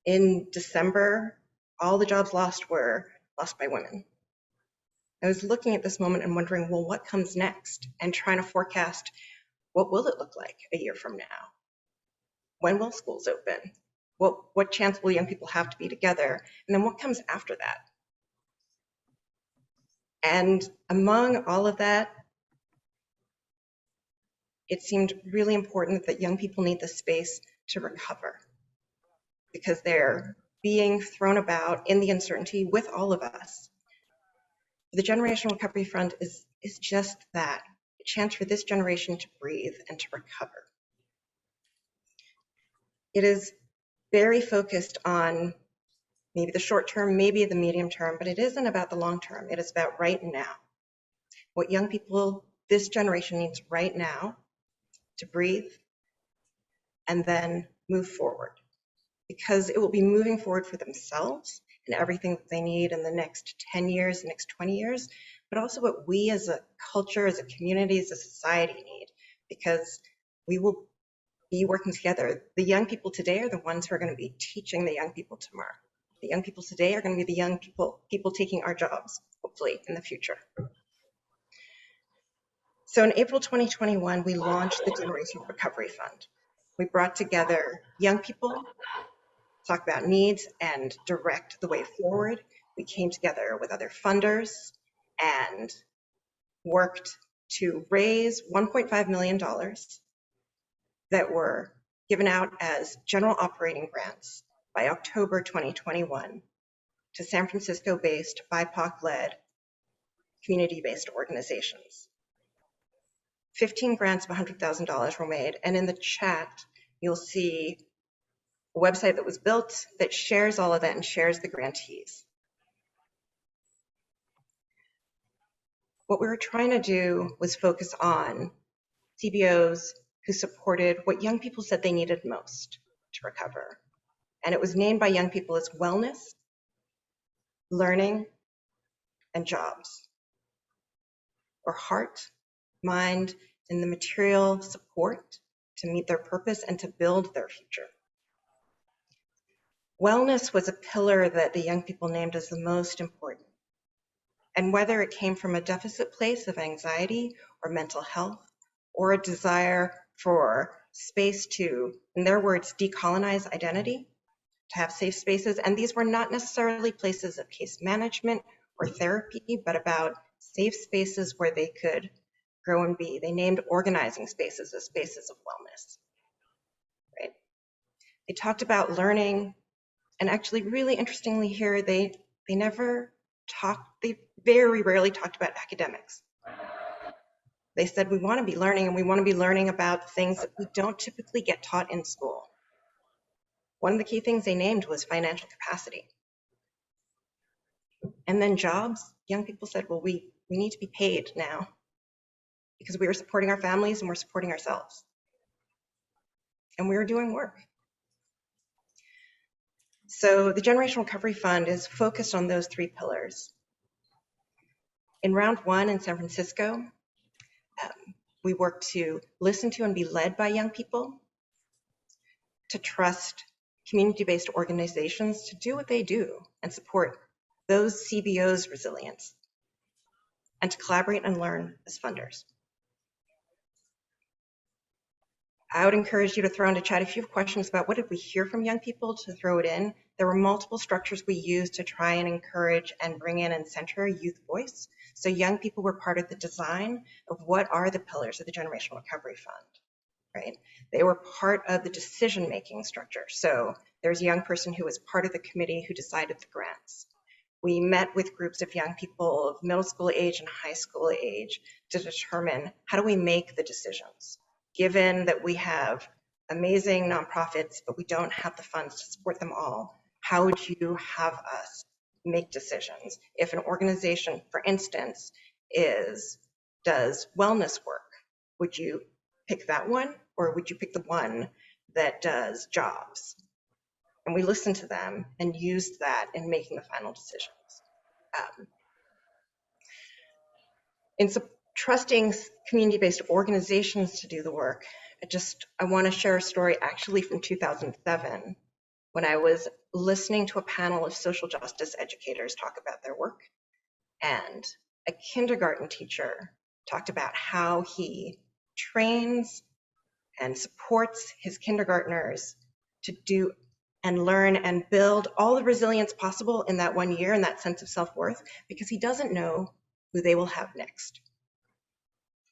In December, all the jobs lost were lost by women. I was looking at this moment and wondering, well, what comes next? And trying to forecast, what will it look like a year from now? When will schools open? What chance will young people have to be together? And then what comes after that? And among all of that, it seemed really important that young people need the space to recover because they're being thrown about in the uncertainty with all of us. The Generational Recovery Fund is just that, a chance for this generation to breathe and to recover. It is very focused on maybe the short term, maybe the medium term, but it isn't about the long term. It is about right now. What young people, this generation needs right now to breathe and then move forward, because it will be moving forward for themselves and everything that they need in the next 10 years, the next 20 years, but also what we as a culture, as a community, as a society need, because we will be working together. The young people today are the ones who are going to be teaching the young people tomorrow. The young people today are going to be the young people taking our jobs, hopefully, in the future. So in April 2021, we launched the Generational Recovery Fund. We brought together young people, talk about needs, and direct the way forward. We came together with other funders and worked to raise $1.5 million that were given out as general operating grants by October 2021 to San Francisco-based, BIPOC-led, community-based organizations. 15 grants of $100,000 were made, and in the chat, you'll see a website that was built that shares all of that and shares the grantees. What we were trying to do was focus on CBOs who supported what young people said they needed most to recover. And it was named by young people as wellness, learning, and jobs, or heart, mind, and the material support to meet their purpose and to build their future. Wellness was a pillar that the young people named as the most important. And whether it came from a deficit place of anxiety or mental health, or a desire for space to, in their words, decolonize identity, to have safe spaces. And these were not necessarily places of case management or therapy, but about safe spaces where they could grow and be. They named organizing spaces as spaces of wellness, right? They talked about learning, and actually really interestingly here, they very rarely talked about academics. They said, we want to be learning, and we want to be learning about things that we don't typically get taught in school. One of the key things they named was financial capacity. And then jobs, young people said, well, we need to be paid now because we are supporting our families and we're supporting ourselves. And we were doing work. So the Generational Recovery Fund is focused on those three pillars. In round one in San Francisco, we worked to listen to and be led by young people, to trust community-based organizations to do what they do and support those CBOs' resilience, and to collaborate and learn as funders. I would encourage you to throw into chat if you have questions about what did we hear from young people, to throw it in. There were multiple structures we used to try and encourage and bring in and center youth voice. So young people were part of the design of what are the pillars of the Generational Recovery Fund, right? They were part of the decision-making structure. So there's a young person who was part of the committee who decided the grants. We met with groups of young people of middle school age and high school age to determine how do we make the decisions, given that we have amazing nonprofits, but we don't have the funds to support them all. How would you have us make decisions? If an organization, for instance, does wellness work, would you pick that one, or would you pick the one that does jobs? And we listened to them and used that in making the final decisions. In trusting community-based organizations to do the work, I want to share a story actually from 2007 when I was listening to a panel of social justice educators talk about their work. And a kindergarten teacher talked about how he trains and supports his kindergartners to do and learn and build all the resilience possible in that 1 year and that sense of self-worth, because he doesn't know who they will have next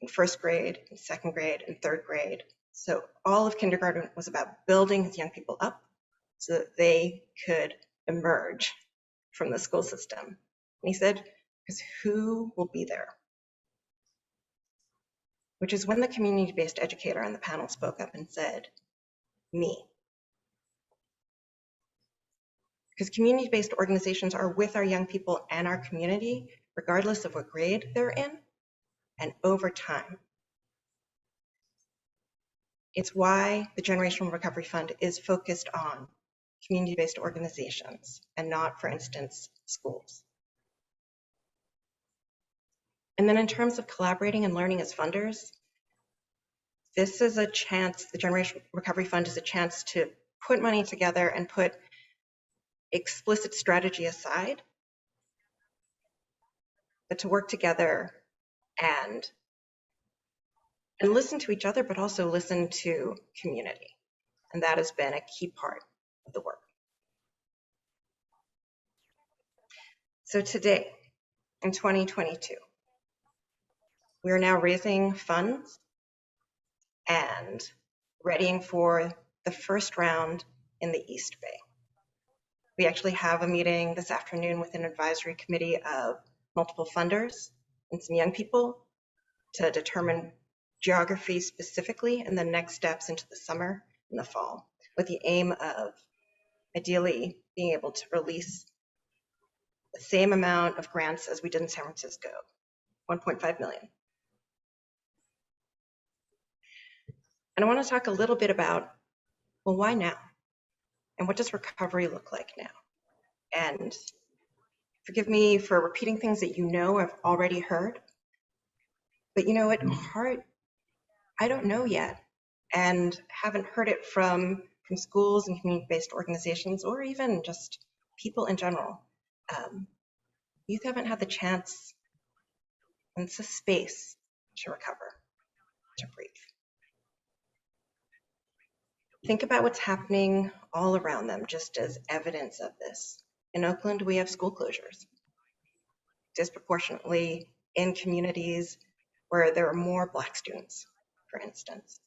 in first grade, in second grade, in third grade. So all of kindergarten was about building his young people up so that they could emerge from the school system. And he said, because who will be there? Which is when the community-based educator on the panel spoke up and said, me. because community-based organizations are with our young people and our community, regardless of what grade they're in, and over time. It's why the Generational Recovery Fund is focused on community-based organizations and not, for instance, schools. And then in terms of collaborating and learning as funders, this is a chance, the Generational Recovery Fund is a chance to put money together and put explicit strategy aside, but to work together and listen to each other, but also listen to community. And that has been a key part of the work. So today, in 2022, we are now raising funds and readying for the first round in the East Bay. We actually have a meeting this afternoon with an advisory committee of multiple funders and some young people to determine geography specifically and the next steps into the summer and the fall, with the aim of ideally being able to release the same amount of grants as we did in San Francisco, 1.5 million. And I want to talk a little bit about, well, why now? And what does recovery look like now? And forgive me for repeating things that you know I've already heard, but you know, at heart, I don't know yet, and haven't heard it from schools and community-based organizations, or even just people in general. Youth haven't had the chance, and it's a space to recover, to breathe. Think about what's happening all around them, just as evidence of this. In Oakland, we have school closures, disproportionately in communities where there are more Black students, for instance.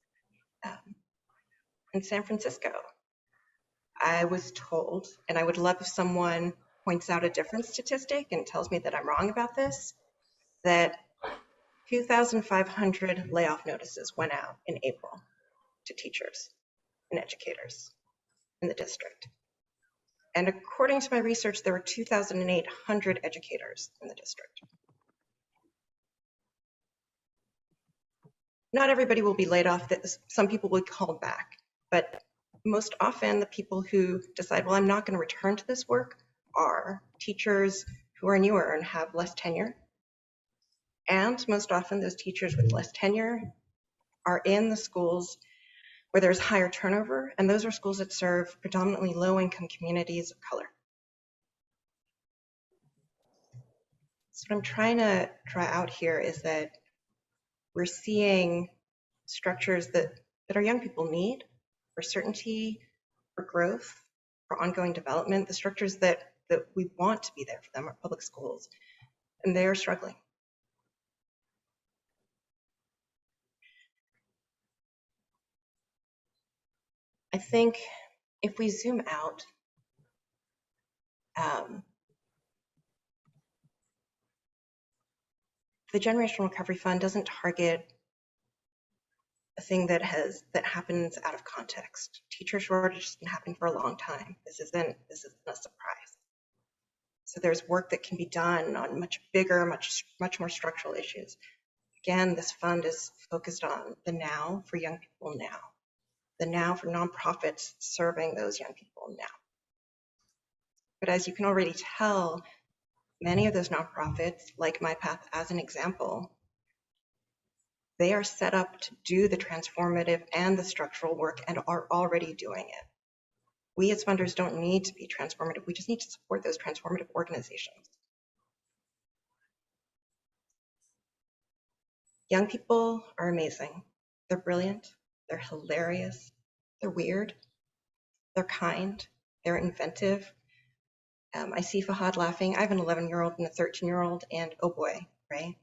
In San Francisco, I was told, and I would love if someone points out a different statistic and tells me that I'm wrong about this, that 2,500 layoff notices went out in April to teachers and educators in the district. And according to my research, there were 2,800 educators in the district. Not everybody will be laid off. Some people will be called back, but most often the people who decide, well, I'm not going to return to this work are teachers who are newer and have less tenure. And most often those teachers with less tenure are in the schools where there's higher turnover, and those are schools that serve predominantly low-income communities of color. So what I'm trying to draw out here is that we're seeing structures that our young people need for certainty, for growth, for ongoing development, the structures that we want to be there for them are public schools, and they are struggling. I think if we zoom out, the Generational Recovery Fund doesn't target a thing that happens out of context. Teacher shortage has been happening for a long time. This isn't a surprise. So there's work that can be done on much bigger, much more structural issues. Again, this fund is focused on the now for young people now. The now for nonprofits serving those young people now. But as you can already tell, many of those nonprofits, like My Path as an example, they are set up to do the transformative and the structural work and are already doing it. We as funders don't need to be transformative. We just need to support those transformative organizations. Young people are amazing. They're brilliant. They're hilarious. They're weird. They're kind. They're inventive. I see Fahad laughing. I have an 11-year-old and a 13-year-old, and oh boy, right?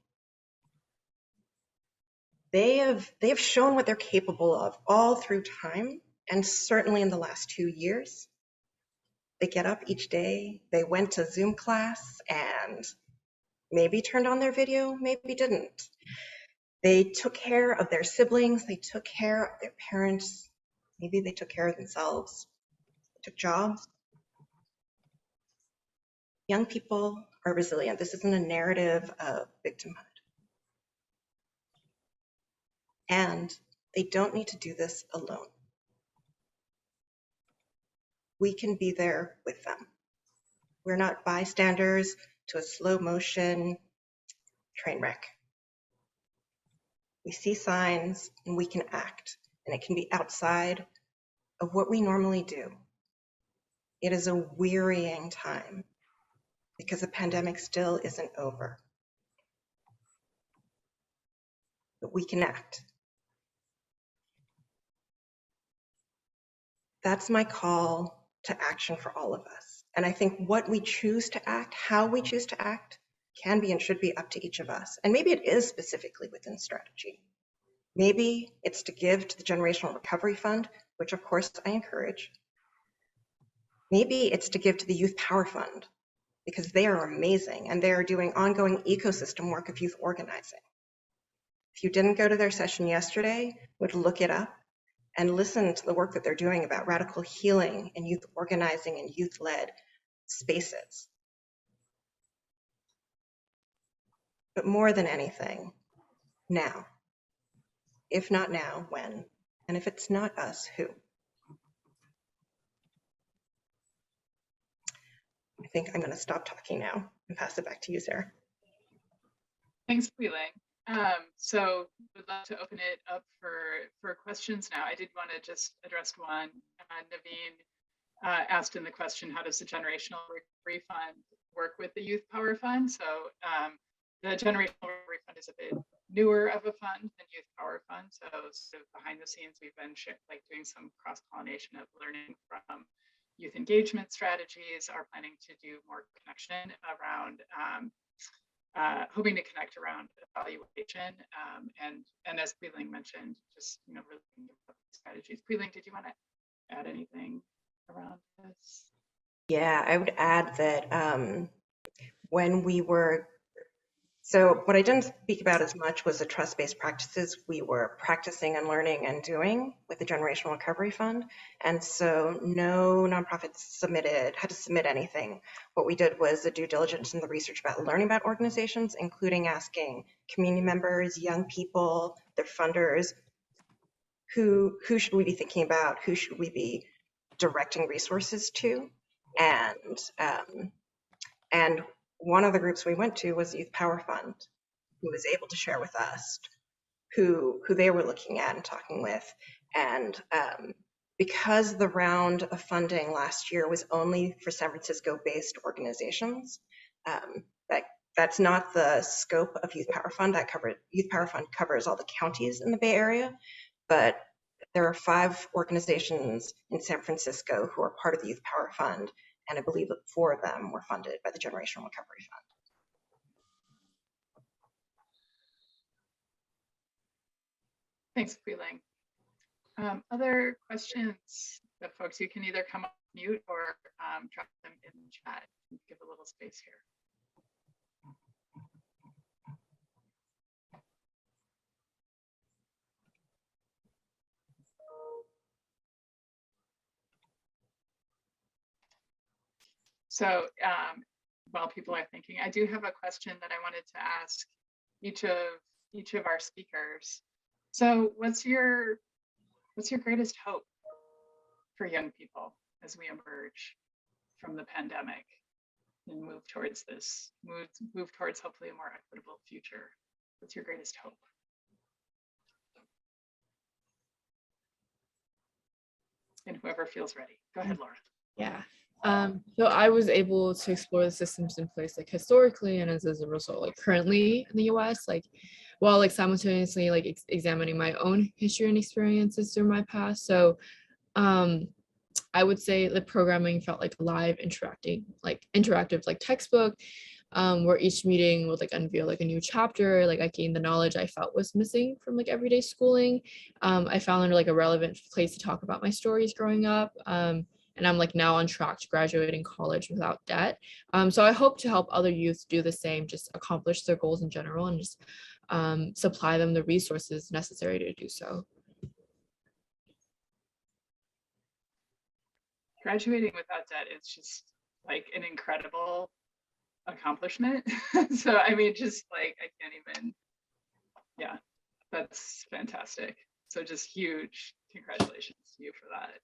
They have shown what they're capable of all through time, and certainly in the last 2 years. They get up each day. They went to Zoom class and maybe turned on their video, maybe didn't. They took care of their siblings. They took care of their parents. Maybe they took care of themselves. They took jobs. Young people are resilient. This isn't a narrative of victimhood. And they don't need to do this alone. We can be there with them. We're not bystanders to a slow motion train wreck. We see signs and we can act, and it can be outside of what we normally do. It is a wearying time because the pandemic still isn't over. But we can act. That's my call to action for all of us. And I think what we choose to act, how we choose to act, can be and should be up to each of us. And maybe it is specifically within strategy. Maybe it's to give to the Generational Recovery Fund, which of course I encourage. Maybe it's to give to the Youth Power Fund, because they are amazing and they are doing ongoing ecosystem work of youth organizing. If you didn't go to their session yesterday, would look it up and listen to the work that they're doing about radical healing and youth organizing and youth-led spaces. But more than anything, now. If not now, when? And if it's not us, who? I think I'm going to stop talking now and pass it back to you, Sarah. Thanks, Wheeling. So we'd love to open it up for questions now. I did want to just address one. Naveen asked in the question, how does the Generational Recovery Fund work with the Youth Power Fund? So the Generational Recovery Fund is a bit newer of a fund than Youth Power Fund. So sort of behind the scenes, we've been doing some cross-pollination of learning from youth engagement strategies, are planning to do more connection around hoping to connect around evaluation and as Wheeling mentioned, just really thinking about strategies. Wheeling, did you want to add anything around this? Yeah, I would add that when we were, so what I didn't speak about as much was the trust-based practices we were practicing and learning and doing with the Generational Recovery Fund. And so no nonprofits had to submit anything. What we did was the due diligence and the research about learning about organizations, including asking community members, young people, their funders, who should we be thinking about? Who should we be directing resources to? And one of the groups we went to was the Youth Power Fund, who was able to share with us who they were looking at and talking with. And because the round of funding last year was only for San Francisco-based organizations, that's not the scope of Youth Power Fund. Youth Power Fund covers all the counties in the Bay Area, but there are 5 organizations in San Francisco who are part of the Youth Power Fund, and I believe that 4 of them were funded by the Generational Recovery Fund. Thanks, Wheeling. Other questions that folks, you can either come off mute or drop them in the chat. Give a little space here. So while people are thinking, I do have a question that I wanted to ask each of our speakers. So what's your greatest hope for young people as we emerge from the pandemic and move towards hopefully a more equitable future? What's your greatest hope? And whoever feels ready, go ahead, Laura. Yeah. So I was able to explore the systems in place historically and as a result currently in the US, while simultaneously examining my own history and experiences through my past. So I would say the programming felt like live interactive textbook, where each meeting would unveil a new chapter. I gained the knowledge I felt was missing from everyday schooling. I found a relevant place to talk about my stories growing up. And I'm now on track to graduating college without debt. So I hope to help other youth do the same, just accomplish their goals in general and just supply them the resources necessary to do so. Graduating without debt is just an incredible accomplishment. So, I mean, just like, I can't even, yeah, that's fantastic. So just huge congratulations to you for that.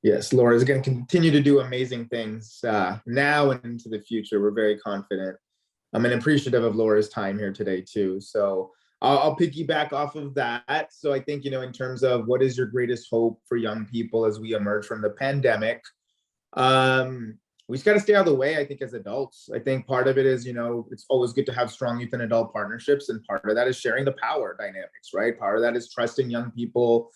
Yes, Laura is going to continue to do amazing things now and into the future. We're very confident. I'm appreciative of Laura's time here today too. So I'll piggyback off of that. So I think, in terms of what is your greatest hope for young people as we emerge from the pandemic, we just got to stay out of the way, I think, as adults. I think part of it is, it's always good to have strong youth and adult partnerships. And part of that is sharing the power dynamics, right? Part of that is trusting young people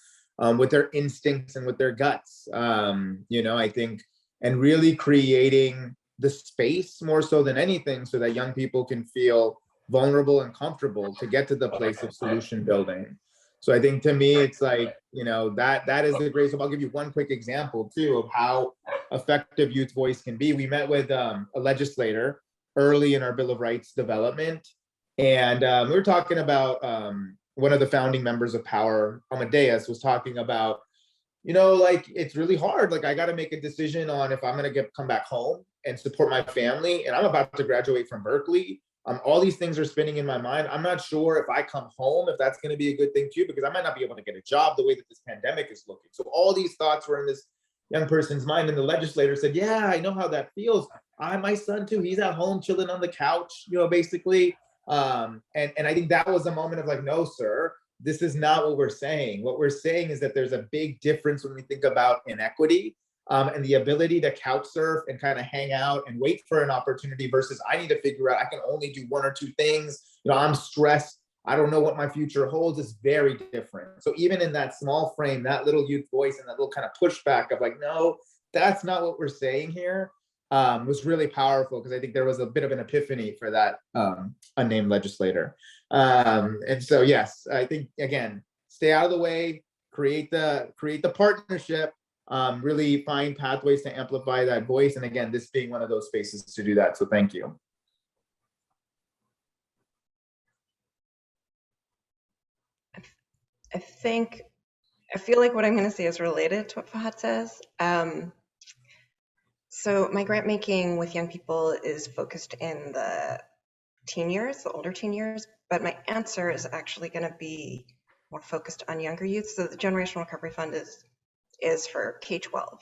with their instincts and with their guts, I think, and really creating the space more so than anything so that young people can feel vulnerable and comfortable to get to the place of solution building. So I think to me, it's like, that is the greatest. I'll give you one quick example too of how effective youth voice can be. We met with a legislator early in our Bill of Rights development, and we were talking about one of the founding members of Power, Amadeus, was talking about, like, it's really hard. Like, I got to make a decision on if I'm going to come back home and support my family. And I'm about to graduate from Berkeley. All these things are spinning in my mind. I'm not sure if I come home, if that's going to be a good thing too, because I might not be able to get a job the way that this pandemic is looking. So all these thoughts were in this young person's mind. And the legislator said, yeah, I know how that feels. My son too, he's at home chilling on the couch, basically. And I think that was a moment of like, no, sir, this is not what we're saying. What we're saying is that there's a big difference when we think about inequity and the ability to couch surf and kind of hang out and wait for an opportunity versus I need to figure out I can only do one or two things. I'm stressed. I don't know what my future holds. It's very different. So even in that small frame, that little youth voice and that little kind of pushback of like, no, that's not what we're saying here, was really powerful, because I think there was a bit of an epiphany for that unnamed legislator. And so, yes, I think, again, stay out of the way, create the partnership, really find pathways to amplify that voice. And again, this being one of those spaces to do that. So thank you. I feel like what I'm going to say is related to what Fahad says. So my grant making with young people is focused in the teen years, the older teen years, but my answer is actually going to be more focused on younger youth. So the Generational Recovery Fund is for K-12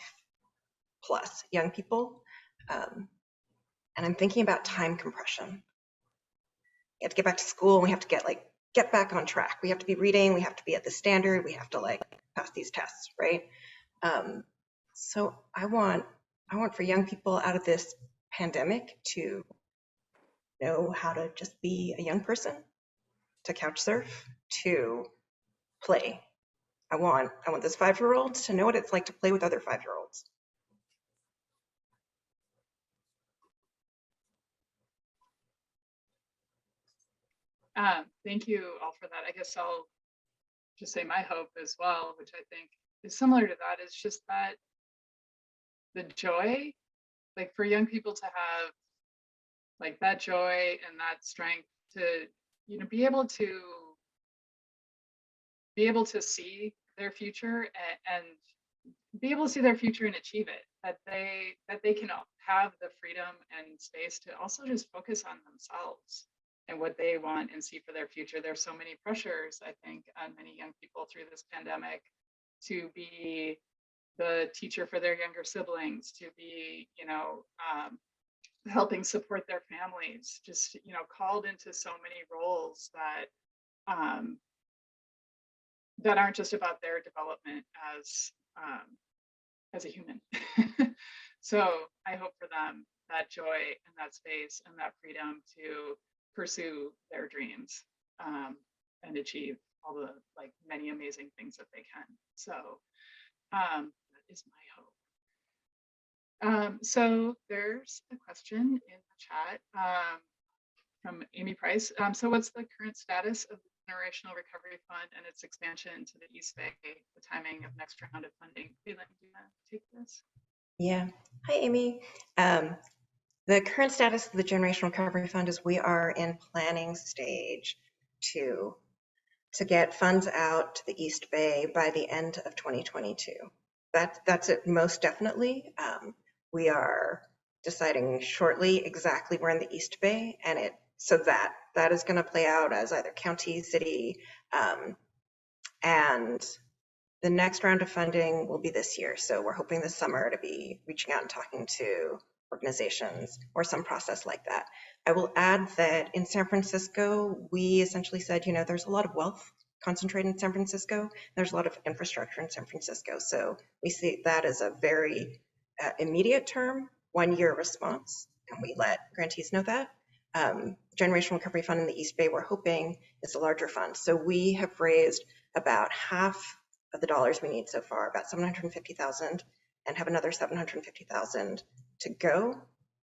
plus young people. And I'm thinking about time compression. We have to get back to school and we have to get back on track. We have to be reading, we have to be at the standard, we have to pass these tests, right? So I want for young people out of this pandemic to know how to just be a young person, to couch surf, to play. I want those 5-year-olds to know what it's like to play with other 5-year-olds. Thank you all for that. I guess I'll just say my hope as well, which I think is similar to that, is just that the joy, like for young people to have like that joy and that strength to, be able to see their future and be able to see their future and achieve it, that they can have the freedom and space to also just focus on themselves and what they want and see for their future. There's so many pressures, I think, on many young people through this pandemic to be the teacher for their younger siblings, to be, helping support their families, just, called into so many roles that that aren't just about their development as a human. So I hope for them that joy and that space and that freedom to pursue their dreams and achieve all the many amazing things that they can. So that is my hope. So there's a question in the chat from Amy Price. So what's the current status of the Generational Recovery Fund and its expansion to the East Bay, the timing of next round of funding? Caitlin, do you want to take this? Yeah. Hi, Amy. The current status of the Generational Recovery Fund is we are in planning stage to get funds out to the East Bay by the end of 2022. That's it, most definitely. We are deciding shortly exactly where in the East Bay, and so that is going to play out as either county, city, and the next round of funding will be this year. So we're hoping this summer to be reaching out and talking to organizations or some process like that. I will add that in San Francisco, we essentially said, there's a lot of wealth concentrated in San Francisco. There's a lot of infrastructure in San Francisco. So we see that as a very immediate term, 1-year response, and we let grantees know that. Generational Recovery Fund in the East Bay, we're hoping is a larger fund. So we have raised about half of the dollars we need so far, about $750,000, and have another $750,000 to go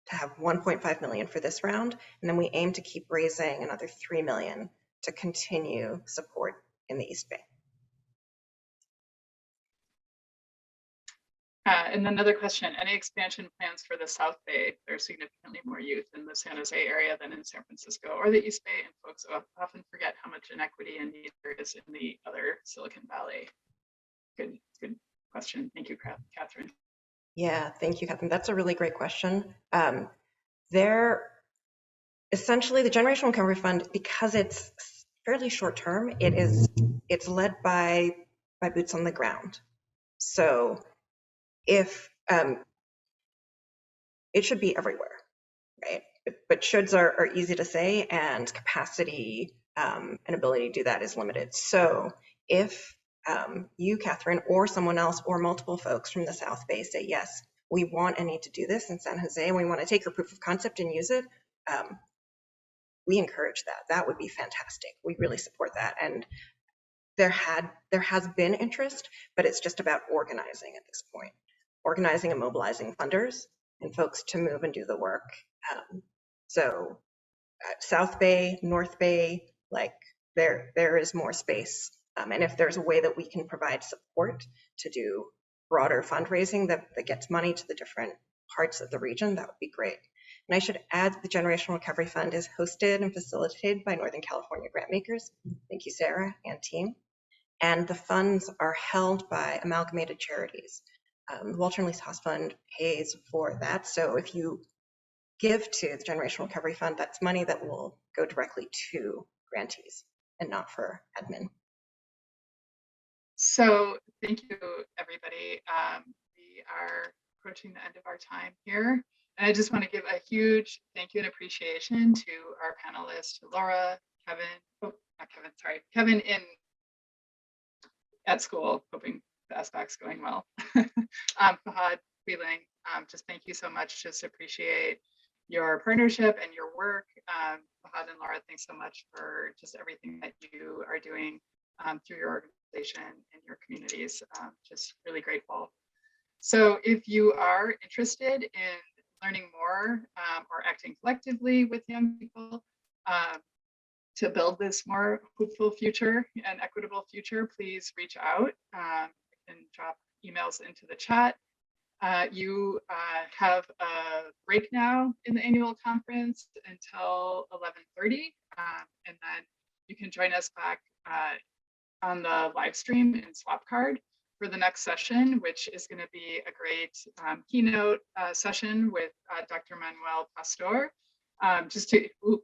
to have $1.5 million for this round. And then we aim to keep raising another $3 million to continue support in the East Bay. And another question, any expansion plans for the South Bay? There's significantly more youth in the San Jose area than in San Francisco or the East Bay, and folks often forget how much inequity and need there is in the other Silicon Valley. Good question. Thank you, Catherine. Yeah, thank you, Catherine. That's a really great question. Essentially, the Generational Recovery Fund, because it's fairly short term, it's led by boots on the ground. So if it should be everywhere, right? But shoulds are easy to say, and capacity and ability to do that is limited. So if you, Catherine, or someone else, or multiple folks from the South Bay say, yes, we want and need to do this in San Jose, and we want to take your proof of concept and use it, we encourage that. That would be fantastic. We really support that. And there has been interest, but it's just about organizing at this point. Organizing and mobilizing funders and folks to move and do the work. So South Bay, North Bay, there is more space. And if there's a way that we can provide support to do broader fundraising that gets money to the different parts of the region, that would be great. And I should add the Generational Recovery Fund is hosted and facilitated by Northern California Grantmakers. Thank you, Sarah and team. And the funds are held by amalgamated charities. The Walter and Lisa Haas Fund pays for that. So if you give to the Generational Recovery Fund, that's money that will go directly to grantees and not for admin. So thank you, everybody. We are approaching the end of our time here. And I just want to give a huge thank you and appreciation to our panelists, Laura, Kevin, Kevin at school, hoping the SBAC's going well. Fahad, Wheeling, just thank you so much. Just appreciate your partnership and your work. Fahad and Laura, thanks so much for just everything that you are doing through your organization and your communities. Just really grateful. So if you are interested in learning more or acting collectively with young people to build this more hopeful future and equitable future, please reach out and drop emails into the chat. You have a break now in the annual conference until 11:30, and then you can join us back on the live stream in Swapcard for the next session, which is going to be a great keynote session with Dr. Manuel Pastor,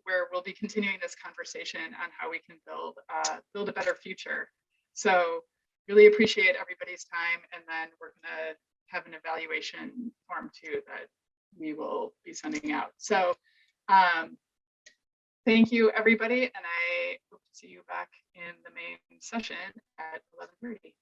where we'll be continuing this conversation on how we can build a better future. So really appreciate everybody's time, and then we're going to have an evaluation form too that we will be sending out. So thank you, everybody, and I hope to see you back in the main session at 11:30.